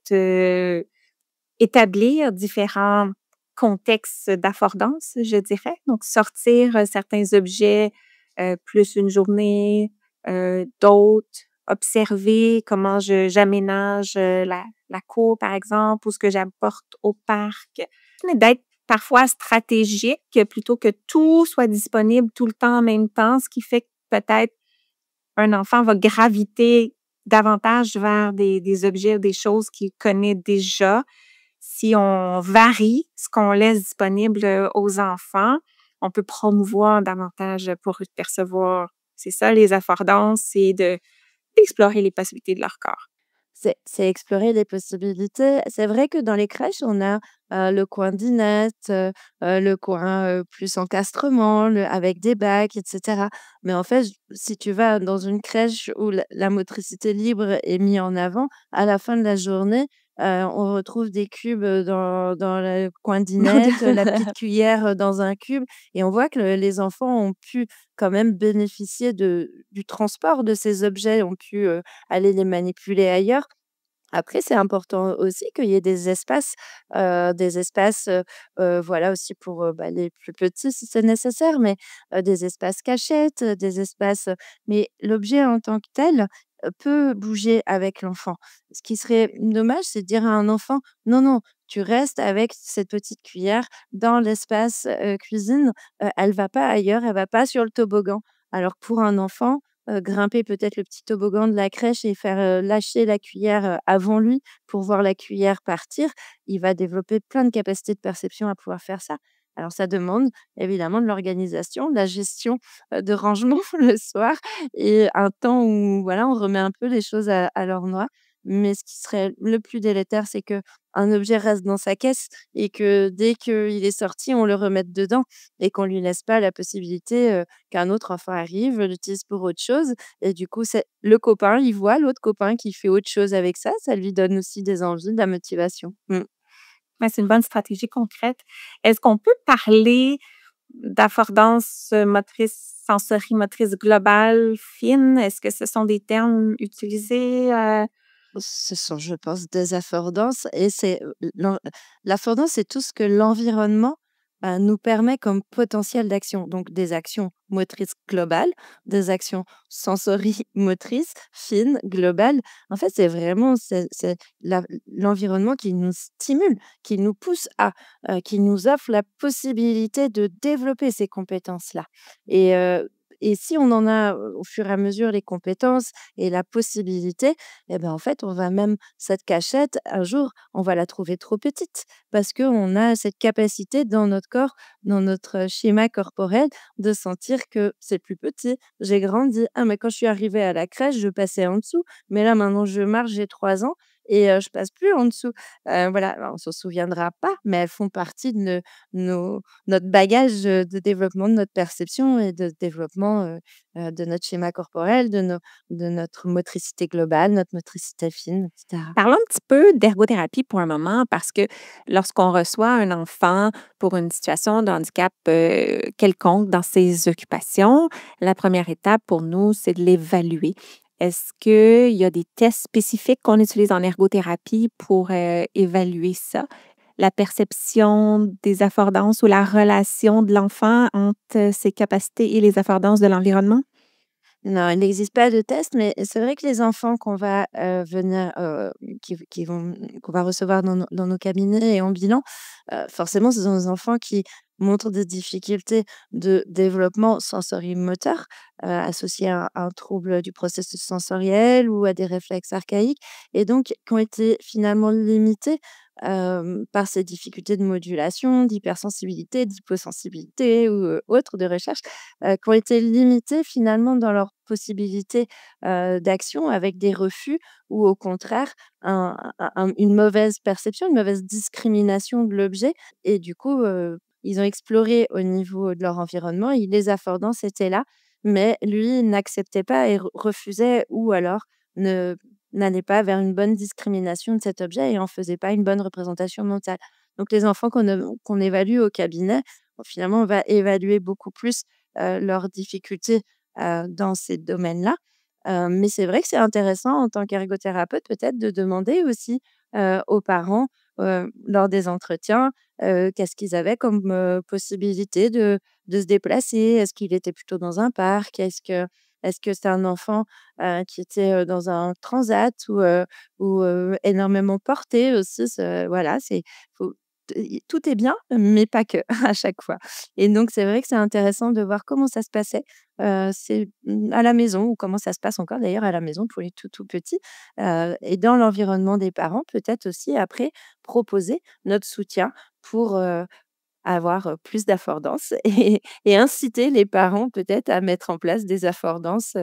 établir différents contextes d'affordance, je dirais. Donc sortir, certains objets, plus une journée, d'autres, observer comment j'aménage, la cour, par exemple, ou ce que j'apporte au parc. Mais d'être parfois stratégique plutôt que tout soit disponible tout le temps en même temps, ce qui fait que peut-être un enfant va graviter davantage vers des objets ou des choses qu'il connaît déjà. Si on varie ce qu'on laisse disponible, aux enfants, on peut promouvoir davantage pour percevoir c'est ça les affordances, c'est d'explorer les possibilités de leur corps. C'est explorer les possibilités. C'est vrai que dans les crèches, on a, le coin dinette, le coin, plus encastrement, le avec des bacs et cetera. Mais en fait, si tu vas dans une crèche où la motricité libre est mis en avant, à la fin de la journée, on retrouve des cubes, dans le coin dinette, la petite cuillère, dans un cube et on voit que les enfants ont pu quand même bénéficier du transport de ces objets, ont pu, aller les manipuler ailleurs. Après, c'est important aussi qu'il y ait des espaces, voilà aussi pour, bah, les plus petits si c'est nécessaire, mais, des espaces cachettes, des espaces, mais l'objet en tant que tel, peut bouger avec l'enfant. Ce qui serait dommage, c'est de dire à un enfant: «Non, non, tu restes avec cette petite cuillère dans l'espace, cuisine, elle va pas ailleurs, elle va pas sur le toboggan». Alors que pour un enfant, grimper peut-être le petit toboggan de la crèche et faire, lâcher la cuillère, avant lui pour voir la cuillère partir, il va développer plein de capacités de perception à pouvoir faire ça. Alors ça demande évidemment de l'organisation, de la gestion, de rangement le soir et un temps où voilà, on remet un peu les choses à l'endroit. Mais ce qui serait le plus délétère, c'est qu'un objet reste dans sa caisse et que dès qu'il est sorti, on le remette dedans et qu'on lui laisse pas la possibilité, qu'un autre enfant arrive, l'utilise pour autre chose et du coup, c'est le copain, il voit l'autre copain qui fait autre chose avec ça lui donne aussi des envies, de la motivation. Mmh. Ouais, c'est une bonne stratégie concrète. Est-ce qu'on peut parler d'affordance, motrice, sensorimotrice globale fine? Est-ce que ce sont des termes utilisés, Ce sont, je pense, des affordances et c'est, l'affordance, c'est tout ce que l'environnement, nous permet comme potentiel d'action. Donc des actions motrices globales, des actions sensorimotrices fines, globales. En fait, c'est vraiment c'est l'environnement qui nous stimule, qui nous pousse qui nous offre la possibilité de développer ces compétences-là et et si on en a, au fur et à mesure les compétences et la possibilité, et ben, en fait, on va même cette cachette, un jour, on va la trouver trop petite parce qu'on a cette capacité dans notre corps, dans notre schéma corporel de sentir que c'est plus petit. J'ai grandi. Ah, mais quand je suis arrivée à la crèche, je passais en dessous, mais là, maintenant, je marche, j'ai 3 ans et je passe plus en dessous. Voilà, alors on s'en souviendra pas, mais elles font partie de nos notre bagage, de développement de notre perception et de développement, de notre schéma corporel, de notre motricité globale, notre motricité fine et cetera. Parlons un petit peu d'ergothérapie pour un moment parce que lorsqu'on reçoit un enfant pour une situation de handicap, quelconque dans ses occupations, la première étape pour nous, c'est de l'évaluer. Est-ce qu'il y a des tests spécifiques qu'on utilise en ergothérapie pour, évaluer ça? La perception des affordances ou la relation de l'enfant entre ses capacités et les affordances de l'environnement? Non, il n'existe pas de test, mais c'est vrai que les enfants qu'on va, venir, qui vont qu'on va recevoir dans nos cabinets et en bilan, forcément, ce sont des enfants qui montrent des difficultés de développement sensorimoteur, associées à un trouble du processus sensoriel ou à des réflexes archaïques et donc qui ont été finalement limités, par ces difficultés de modulation, d'hypersensibilité, d'hyposensibilité ou, autres de recherche qui ont été limités finalement dans leurs possibilités, d'action avec des refus ou au contraire une mauvaise perception, une mauvaise discrimination de l'objet et du coup, ils ont exploré au niveau de leur environnement et les affordances étaient là, mais lui n'acceptait pas et refusait ou alors ne n'allait pas vers une bonne discrimination de cet objet et en faisait pas une bonne représentation mentale. Donc les enfants qu'on évalue au cabinet, finalement, on va évaluer beaucoup plus leurs difficultés, dans ces domaines-là. Mais c'est vrai que c'est intéressant en tant qu'ergothérapeute peut-être de demander aussi, aux parents, lors des entretiens, qu'est-ce qu'ils avaient comme, possibilité de se déplacer? Est-ce qu'il était plutôt dans un parc? Est-ce que c'est un enfant, qui était, dans un transat ou énormément porté aussi? Voilà, c'est faut tout est bien, mais pas que, à chaque fois. Et donc c'est vrai que c'est intéressant de voir comment ça se passait, à la maison ou comment ça se passe encore d'ailleurs à la maison pour les tout, tout petits, et dans l'environnement des parents, peut-être aussi après proposer notre soutien pour, avoir, plus d'affordances et inciter les parents peut-être à mettre en place des affordances,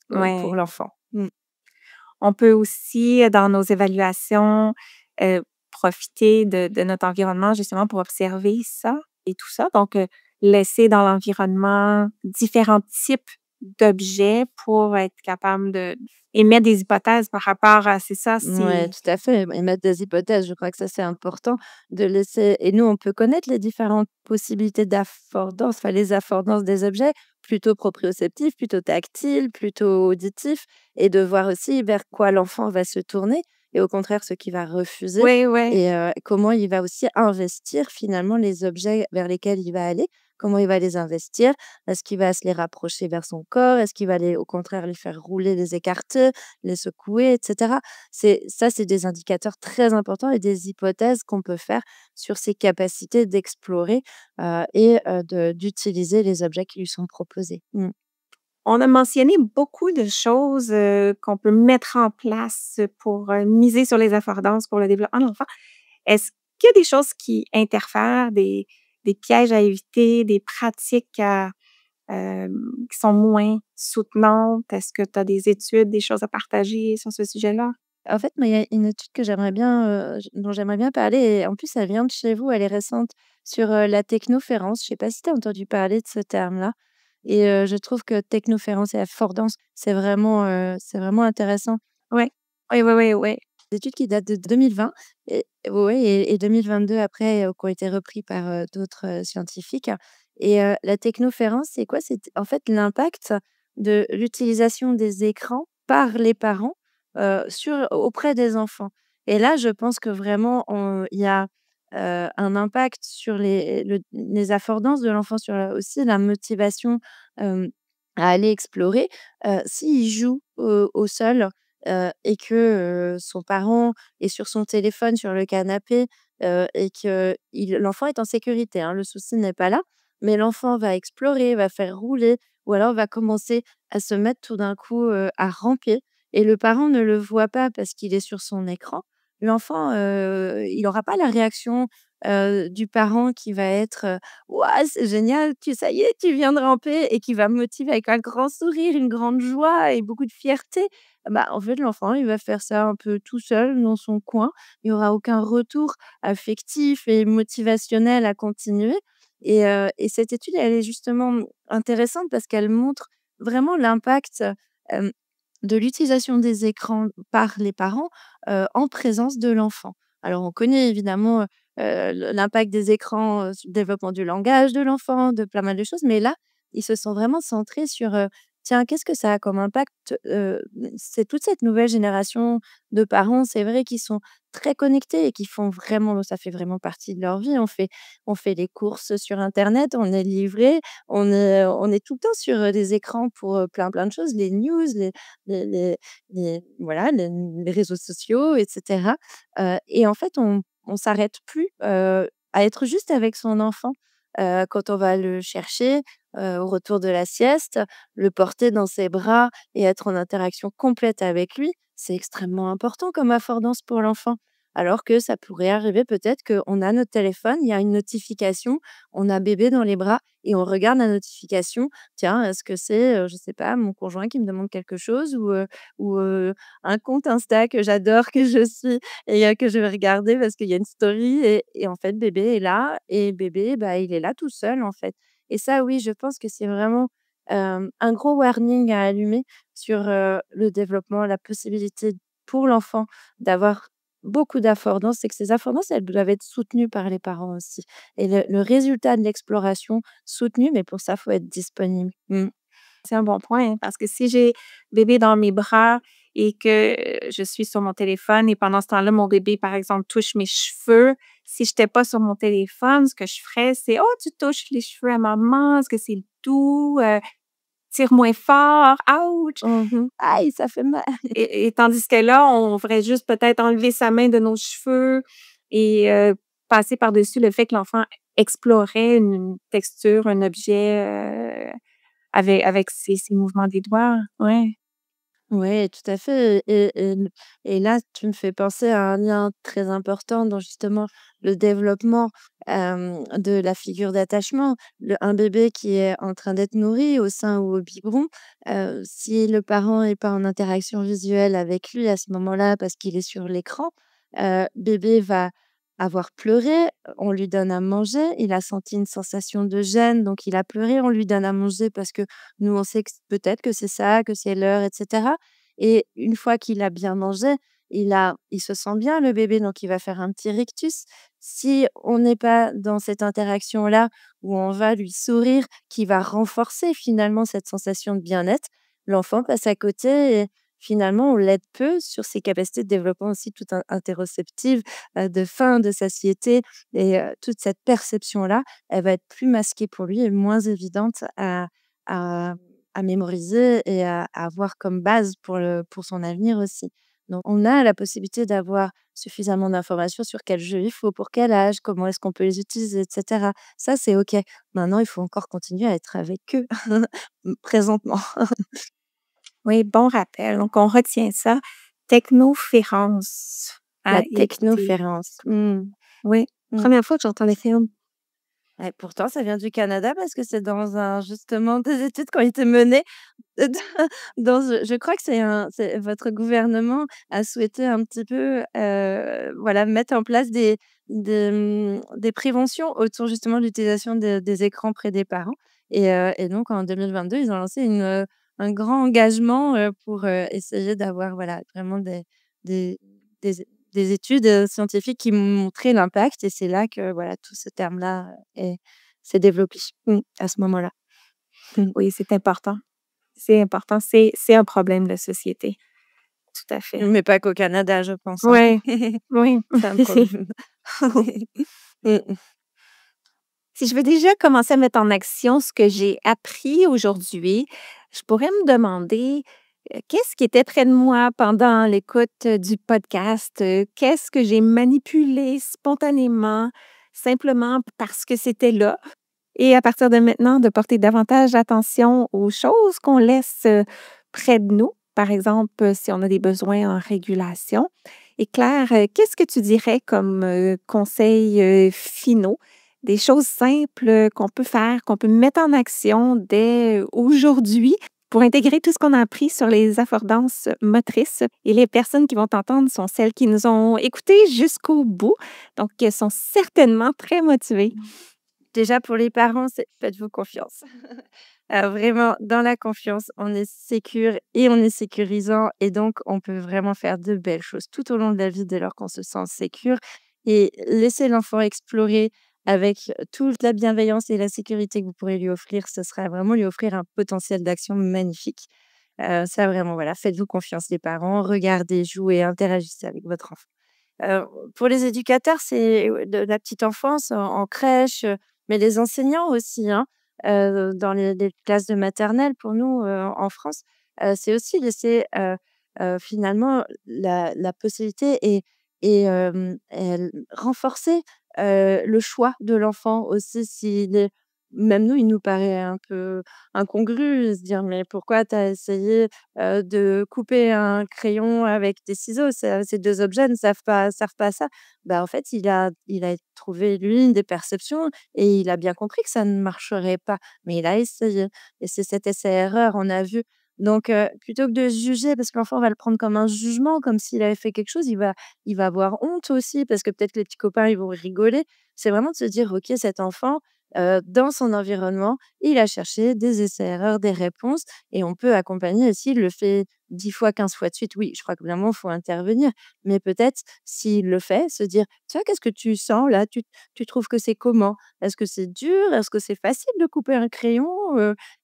pour Ouais. l'enfant. Mmh. On peut aussi, dans nos évaluations, profiter de notre environnement justement pour observer ça et tout ça. Donc, laisser dans l'environnement différents types d'objets pour être capable d'émettre des hypothèses par rapport à c'est ça, Ouais, c'est tout à fait, émettre des hypothèses, je crois que ça, c'est important de laisser et nous, on peut connaître les différentes possibilités d'affordance, enfin, les affordances des objets, plutôt proprioceptifs, plutôt tactiles, plutôt auditifs et de voir aussi vers quoi l'enfant va se tourner et au contraire, ce qu'il va refuser oui, oui. et comment il va aussi investir finalement les objets vers lesquels il va aller. Comment il va les investir? Est-ce qu'il va se les rapprocher vers son corps? Est-ce qu'il va les au contraire les faire rouler, les écarter, les secouer et cetera? C'est des indicateurs très importants et des hypothèses qu'on peut faire sur ses capacités d'explorer, et d'utiliser les objets qui lui sont proposés. Mmh. On a mentionné beaucoup de choses, qu'on peut mettre en place pour, miser sur les affordances pour le développement de l'enfant. Est-ce qu'il y a des choses qui interfèrent, des pièges à éviter, des pratiques qui sont moins soutenantes? Est-ce que tu as des études, des choses à partager sur ce sujet-là? En fait, moi, il y a une étude que j'aimerais bien, dont j'aimerais bien parler et en plus, elle vient de chez vous, elle est récente, sur, la technoférence. Je sais pas si tu as entendu parler de ce terme-là et je trouve que technoférence et affordance, c'est vraiment intéressant. Ouais. Oui, oui, oui, oui. Des études qui datent de 2020 et ouais et 2022 après, qui ont été repris par, d'autres, scientifiques et la technoférence, c'est quoi? C'est en fait l'impact de l'utilisation des écrans par les parents, auprès des enfants et là, je pense que vraiment il y a, un impact sur les affordances de l'enfant, sur, aussi la motivation, à aller explorer. S'il joue au sol et que, son parent est sur son téléphone, sur le canapé, et que l'enfant est en sécurité, hein, le souci n'est pas là. Mais l'enfant va explorer, va faire rouler ou alors va commencer à se mettre tout d'un coup, à ramper et le parent ne le voit pas parce qu'il est sur son écran. L'enfant, il aura pas la réaction, du parent qui va être, «Waouh, c'est génial, ça y est, tu viens de ramper» et qui va me motiver avec un grand sourire, une grande joie et beaucoup de fierté. Bah, en fait, l'enfant, il va faire ça un peu tout seul dans son coin. Il y aura aucun retour affectif et motivationnel à continuer et cette étude, elle est justement, intéressante parce qu'elle montre vraiment l'impact, hem, de l'utilisation des écrans par les parents, en présence de l'enfant. Alors on connaît évidemment, l'impact des écrans, sur le développement du langage de l'enfant, de plein mal de choses, mais là, ils se sont vraiment centrés sur, tiens, qu'est-ce que ça a comme impact? C'est toute cette nouvelle génération de parents, c'est vrai, qui sont très connectés et qui font vraiment ça fait vraiment partie de leur vie. On fait les courses sur internet, on est livré, on est tout le temps sur, des écrans pour, plein de choses, les news, les voilà, les réseaux sociaux et cetera. Et en fait, on s'arrête plus, à être juste avec son enfant, quand on va le chercher, au retour de la sieste, le porter dans ses bras et être en interaction complète avec lui, c'est extrêmement important comme affordance pour l'enfant. Alors que ça pourrait arriver peut-être qu'on a notre téléphone, il y a une notification, on a bébé dans les bras et on regarde la notification. Tiens, est-ce que c'est, je sais pas, mon conjoint qui me demande quelque chose ou un compte Insta que j'adore, que je suis et que je vais regarder parce qu'il y a une story et en fait, bébé est là et bébé, bah, il est là tout seul, en fait. Et ça, oui, je pense que c'est vraiment, un gros warning à allumer sur, le développement, la possibilité pour l'enfant d'avoir beaucoup d'affordances et que ces affordances, elles doivent être soutenues par les parents aussi et le résultat de l'exploration soutenu, mais pour ça, faut être disponible. Mmh. C'est un bon point, hein, parce que si j'ai bébé dans mes bras et que je suis sur mon téléphone et pendant ce temps-là, mon bébé, par exemple, touche mes cheveux, si je n'étais pas sur mon téléphone, ce que je ferais, c'est: «Oh, tu touches les cheveux à maman, est-ce que c'est doux? Tire moins fort, ouch!» Mmh. Aïe, ça fait mal. Et tandis que là, on ferait juste peut-être enlever sa main de nos cheveux et passer par-dessus le fait que l'enfant explorait une texture, un objet, avec ses mouvements des doigts. Ouais. Ouais, tout à fait et là, tu me fais penser à un lien très important dans justement le développement, de la figure d'attachement. Le Un bébé qui est en train d'être nourri au sein ou au biberon, si le parent est pas en interaction visuelle avec lui à ce moment-là parce qu'il est sur l'écran, bébé va avoir pleuré, on lui donne à manger, il a senti une sensation de gêne, donc il a pleuré, on lui donne à manger parce que nous, on sait que peut-être que c'est ça, que c'est l'heure et cetera et une fois qu'il a bien mangé, il se sent bien le bébé, donc il va faire un petit rictus. Si on n'est pas dans cette interaction-là, où on va lui sourire, qui va renforcer finalement cette sensation de bien-être, l'enfant passe à côté et finalement on l'aide peu sur ses capacités de développement aussi tout interoceptives, de faim, de satiété et toute cette perception-là, elle va être plus masquée pour lui et moins évidente à à mémoriser et à avoir comme base pour son avenir aussi. Donc on a la possibilité d'avoir suffisamment d'informations sur quel jeu il faut, pour quel âge, comment est-ce qu'on peut les utiliser et cetera. Ça, c'est OK. Maintenant, il faut encore continuer à être avec eux, présentement. Oui, bon rappel. Donc, on retient ça. Technoférence La à éviter. technoférence. Mmh. Oui, Mmh. première fois que j'entends le terme. Et pourtant, ça vient du Canada parce que c'est dans un justement des études qui ont été menées dans je crois que c'est votre gouvernement a souhaité un petit peu, voilà, mettre en place des préventions autour justement de l'utilisation des écrans près des parents et donc en 2022, ils ont lancé un grand engagement, pour, essayer d'avoir, voilà, vraiment des des des études, scientifiques qui montraient l'impact et c'est là que, voilà, tout ce terme-là, s'est développé, à ce moment-là. Mmh. Oui, c'est important. C'est important. C'est un problème de société. Tout à fait. Mais pas qu'au Canada, je pense, hein. Ouais, oui. C'est un problème. Mmh. Si je veux déjà commencer à mettre en action ce que j'ai appris aujourd'hui, je pourrais me demander, qu'est-ce qui était près de moi pendant l'écoute, du podcast? Qu'est-ce que j'ai manipulé spontanément, simplement parce que c'était là? Et à partir de maintenant, de porter davantage attention aux choses qu'on laisse, près de nous. Par exemple, si on a des besoins en régulation. Et Claire, qu'est-ce que tu dirais comme, conseils, finaux? Des choses simples, qu'on peut faire, qu'on peut mettre en action dès aujourd'hui pour intégrer tout ce qu'on a appris sur les affordances motrices. Et les personnes qui vont t'entendre sont celles qui nous ont écoutés jusqu'au bout, donc elles sont certainement très motivées. Déjà pour les parents, c'est faites-vous confiance. Vraiment dans la confiance, on est sécure et on est sécurisant et donc on peut vraiment faire de belles choses tout au long de la vie dès lors qu'on se sent sécure et laisser l'enfant explorer avec toute la bienveillance et la sécurité que vous pourrez lui offrir, ce sera vraiment lui offrir un potentiel d'action magnifique. Ça vraiment, voilà, faites-vous confiance les parents, regardez, jouez, interagissez avec votre enfant. Heu, pour les éducateurs, c'est de la petite enfance en crèche, mais les enseignants aussi, hein, dans les classes de maternelle pour nous, en France, c'est aussi laisser, finalement la possibilité et renforcer, le choix de l'enfant aussi s'il est même nous, il nous paraît un peu incongru de se dire: «Mais pourquoi tu as essayé de couper un crayon avec des ciseaux, ces 2 objets ne servent pas à ça. Bah, en fait, il a trouvé lui des perceptions et il a bien compris que ça ne marcherait pas, mais il a essayé et c'est cet essai-erreur, on a vu. Donc plutôt que de juger parce que l'enfant va le prendre comme un jugement, comme s'il avait fait quelque chose, il va avoir honte aussi parce que peut-être que les petits copains, ils vont rigoler. C'est vraiment de se dire: «OK, cet enfant, dans son environnement, il a cherché des essais-erreurs, des réponses et on peut accompagner s'il le fait 10 fois, 15 fois de suite, oui, je crois que vraiment, il faut intervenir. Mais peut-être, s'il le fait, se dire: «Tiens, qu'est-ce que tu sens là? Tu trouves que c'est comment? Est-ce que c'est dur? Est-ce que c'est facile de couper un crayon?»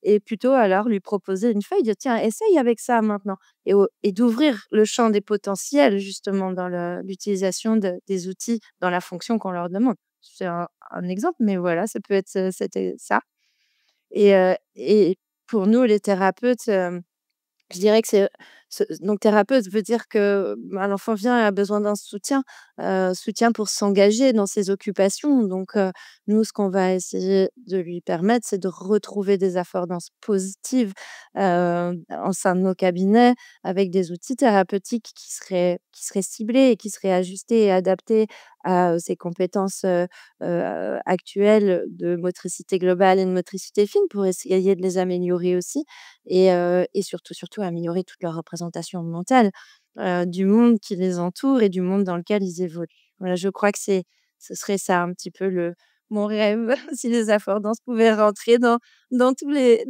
Et plutôt alors lui proposer une feuille, dire: «Tiens, essaye avec ça maintenant» et d'ouvrir le champ des potentiels justement dans l'utilisation des outils dans la fonction qu'on leur demande. C'est un exemple, mais voilà, ça peut être, c'était ça et pour nous les thérapeutes, je dirais que c'est Donc thérapeute veut dire que, bah, l'enfant vient et a besoin d'un soutien pour s'engager dans ses occupations. Donc nous, ce qu'on va essayer de lui permettre, c'est de retrouver des affordances positives, en sein de nos cabinets avec des outils thérapeutiques qui seraient ciblés et qui seraient ajustés et adaptés à, ses compétences, actuelles de motricité globale et de motricité fine pour essayer de les améliorer aussi et surtout améliorer toute leur représentation mentale, du monde qui les entoure et du monde dans lequel ils évoluent. Voilà, je crois que ce serait ça un petit peu le mon rêve si les affordances pouvaient rentrer dans tous les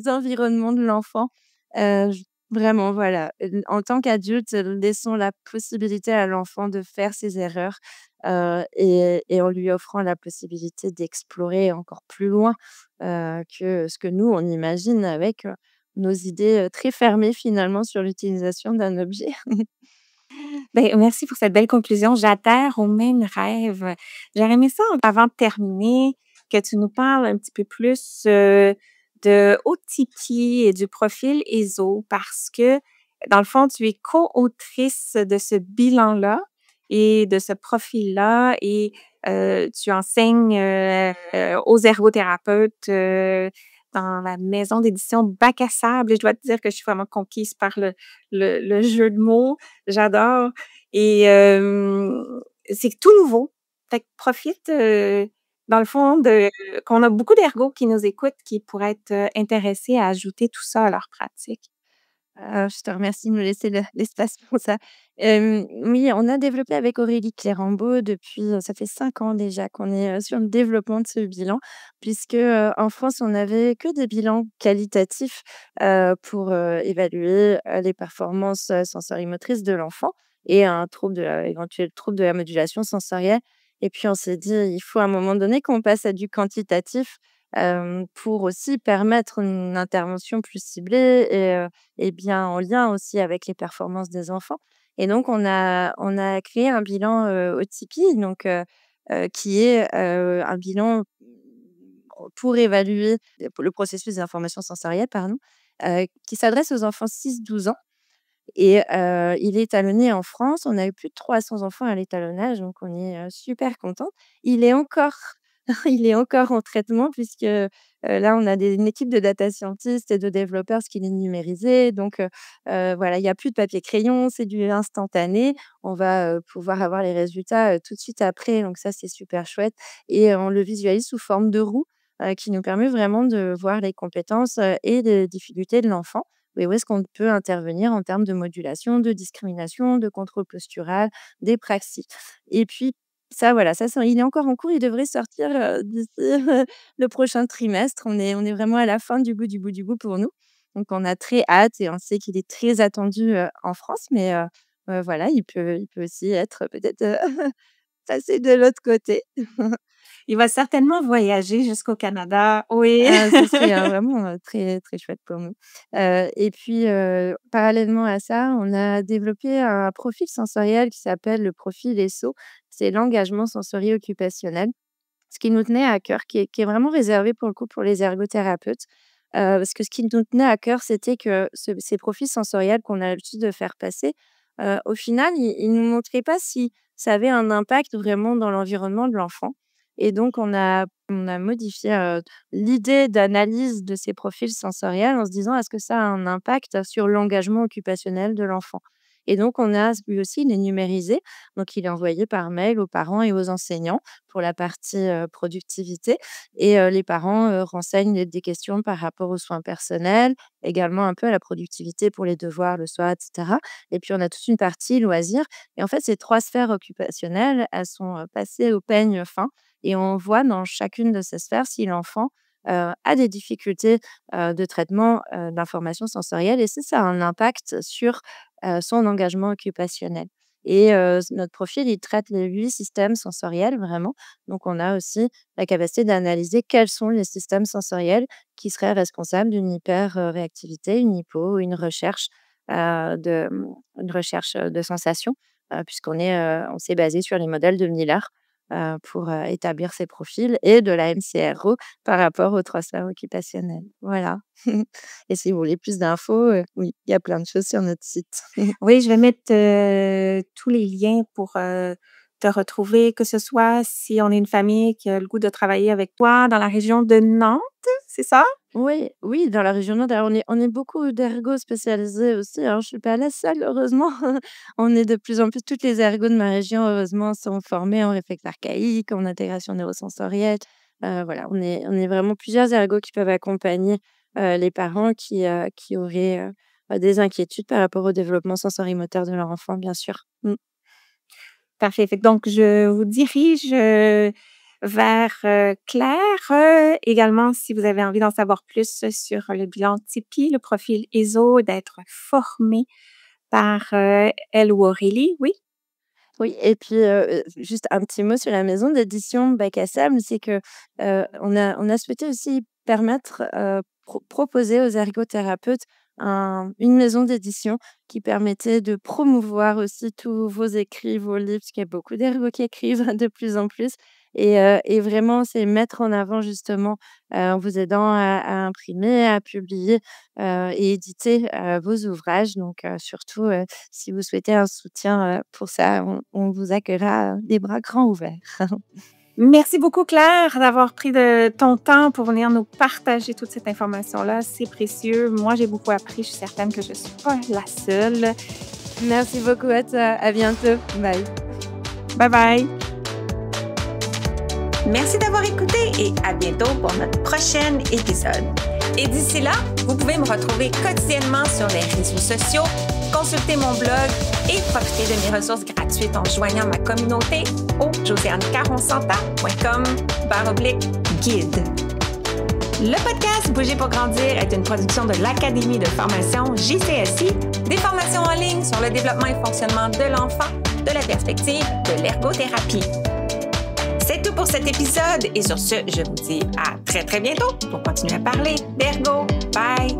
environnements de l'enfant. J Vraiment voilà, en tant qu'adulte, laissons la possibilité à l'enfant de faire ses erreurs, et en lui offrant la possibilité d'explorer encore plus loin, que ce que nous on imagine avec, nos idées, très fermées finalement sur l'utilisation d'un objet. Ben, merci pour cette belle conclusion. J'adhère au même rêve. J'aurais aimé ça, avant de terminer, que tu nous parles un petit peu plus de Otiki et du profil ESO parce que, dans le fond, tu es co-autrice de ce bilan-là et de ce profil-là et tu enseignes aux ergothérapeutes dans la maison d'édition Bac à sable. Et je dois te dire que je suis vraiment conquise par le jeu de mots. J'adore. Et c'est tout nouveau. Fait que profite, dans le fond, qu'on a beaucoup d'ergots qui nous écoutent, qui pourraient être intéressés à ajouter tout ça à leur pratique. Je te remercie de me laisser l'espace pour ça. Oui, on a développé avec Aurélie Clérambault depuis, ça fait 5 ans déjà qu'on est, sur le développement de ce bilan puisque, en France, on n'avait que des bilans qualitatifs, pour, évaluer, les performances, sensorimotrices de l'enfant et un éventuel trouble de la modulation sensorielle et puis on s'est dit: «Il faut à un moment donné qu'on passe à du quantitatif», pour aussi permettre une intervention plus ciblée et bien en lien aussi avec les performances des enfants et donc on a créé un bilan, OTIPI donc qui est, un bilan pour évaluer le processus des informations sensorielles, pardon, qui s'adresse aux enfants 6-12 ans et il est étalonné en France. On a eu plus de 300 enfants à l'étalonnage, donc on est, super contents. Il est encore il est encore en traitement puisque, là, on a une équipe de data scientists et de développeurs, ce qui est numérisé. Donc voilà, il y a plus de papier crayon, c'est du instantané. On va, pouvoir avoir les résultats, tout de suite après, donc ça, c'est super chouette et on le visualise sous forme de roue, qui nous permet vraiment de voir les compétences, et les difficultés de l'enfant et où est-ce qu'on peut intervenir en termes de modulation, de discrimination, de contrôle postural, des praxis et puis ça, voilà, ça il est encore en cours, il devrait sortir, d'ici, le prochain trimestre. On est vraiment à la fin du bout, du bout, du bout pour nous. Donc on a très hâte et on sait qu'il est très attendu, en France, mais voilà, il peut aussi être peut-être, passé de l'autre côté. Il va certainement voyager jusqu'au Canada. Oui. Ah, ce serait, vraiment, très, très chouette pour nous. Et puis, parallèlement à ça, on a développé un profil sensoriel qui s'appelle le profil ESSO. C'est l'engagement sensorio-occupationnel. Ce qui nous tenait à cœur, qui est vraiment réservé pour le coup pour les ergothérapeutes. Parce que ce qui nous tenait à cœur, c'était que ces profils sensoriels qu'on a l'habitude de faire passer, au final, ils nous montraient pas si ça avait un impact vraiment dans l'environnement de l'enfant et donc on a modifié, l'idée d'analyse de ces profils sensoriels en se disant: «Est-ce que ça a un impact sur l'engagement occupationnel de l'enfant?» Et donc on a lui aussi, il est numérisé, donc il est envoyé par mail aux parents et aux enseignants pour la partie, productivité et les parents, renseignent des questions par rapport aux soins personnels, également un peu à la productivité pour les devoirs le soir et cetera et puis on a toute une partie loisirs et en fait, ces 3 sphères occupationnelles, elles sont, passées au peigne fin et on voit dans chacune de ces sphères si l'enfant, a des difficultés, de traitement, d'informations sensorielles et si ça a un impact sur, son engagement occupationnel et notre profil, il traite les 8 systèmes sensoriels vraiment. Donc on a aussi la capacité d'analyser quels sont les systèmes sensoriels qui seraient responsables d'une hyper, réactivité, une hypo, une recherche, de sensations, puisqu'on est, on s'est basé sur les modèles de Miller. pour établir ces profils et de la MCRO par rapport au transfert occupationnel. Voilà. Et si vous voulez plus d'infos, oui, il y a plein de choses sur notre site. Oui, je vais mettre tous les liens pour te retrouver, que ce soit si on est une famille qui a le goût de travailler avec toi dans la région de Nantes, c'est ça? Oui, oui, dans la région nord, d'ailleurs, on est beaucoup d'ergots spécialisés aussi, hein. Je suis pas la seule, heureusement. On est de plus en plus toutes les ergots de ma région, heureusement, sont formés en réflexe archaïque, en intégration neurosensorielle. Voilà, on est vraiment plusieurs ergots qui peuvent accompagner, les parents qui auraient, des inquiétudes par rapport au développement sensorimoteur de leur enfant, bien sûr. Mmh. Parfait. Fait que donc, je vous dirige vers Claire. Également, si vous avez envie d'en savoir plus sur le bilan Tipeee, le profil ESO, d'être formé par elle ou Aurélie, oui? Oui et puis, juste un petit mot sur la maison d'édition Bac à Sable, c'est que, on a souhaité aussi permettre, proposer aux ergothérapeutes une maison d'édition qui permettait de promouvoir aussi tous vos écrits, vos livres, parce qu'il y a beaucoup d'ergots qui écrivent de plus en plus et vraiment, c'est mettre en avant justement, en vous aidant à imprimer, à publier, et éditer, vos ouvrages. Donc surtout, si vous souhaitez un soutien, pour ça, on vous accueillera, des bras grands ouverts. Merci beaucoup, Claire, d'avoir pris de ton temps pour venir nous partager toute cette information-là. C'est précieux. Moi, j'ai beaucoup appris. Je suis certaine que je ne suis pas la seule. Merci beaucoup à toi. À bientôt. Bye. Bye bye. Merci d'avoir écouté et à bientôt pour notre prochain épisode. Et d'ici là, vous pouvez me retrouver quotidiennement sur les réseaux sociaux, consulter mon blog et profiter de mes ressources gratuites en joignant ma communauté au josiannecaronsanta.com/guide. Le podcast Bouger pour grandir est une production de l'Académie de formation JCSI, des formations en ligne sur le développement et fonctionnement de l'enfant, de la perspective de l'ergothérapie. C'est tout pour cet épisode et sur ce, je vous dis à très très bientôt pour continuer à parler d'ergo. Bye!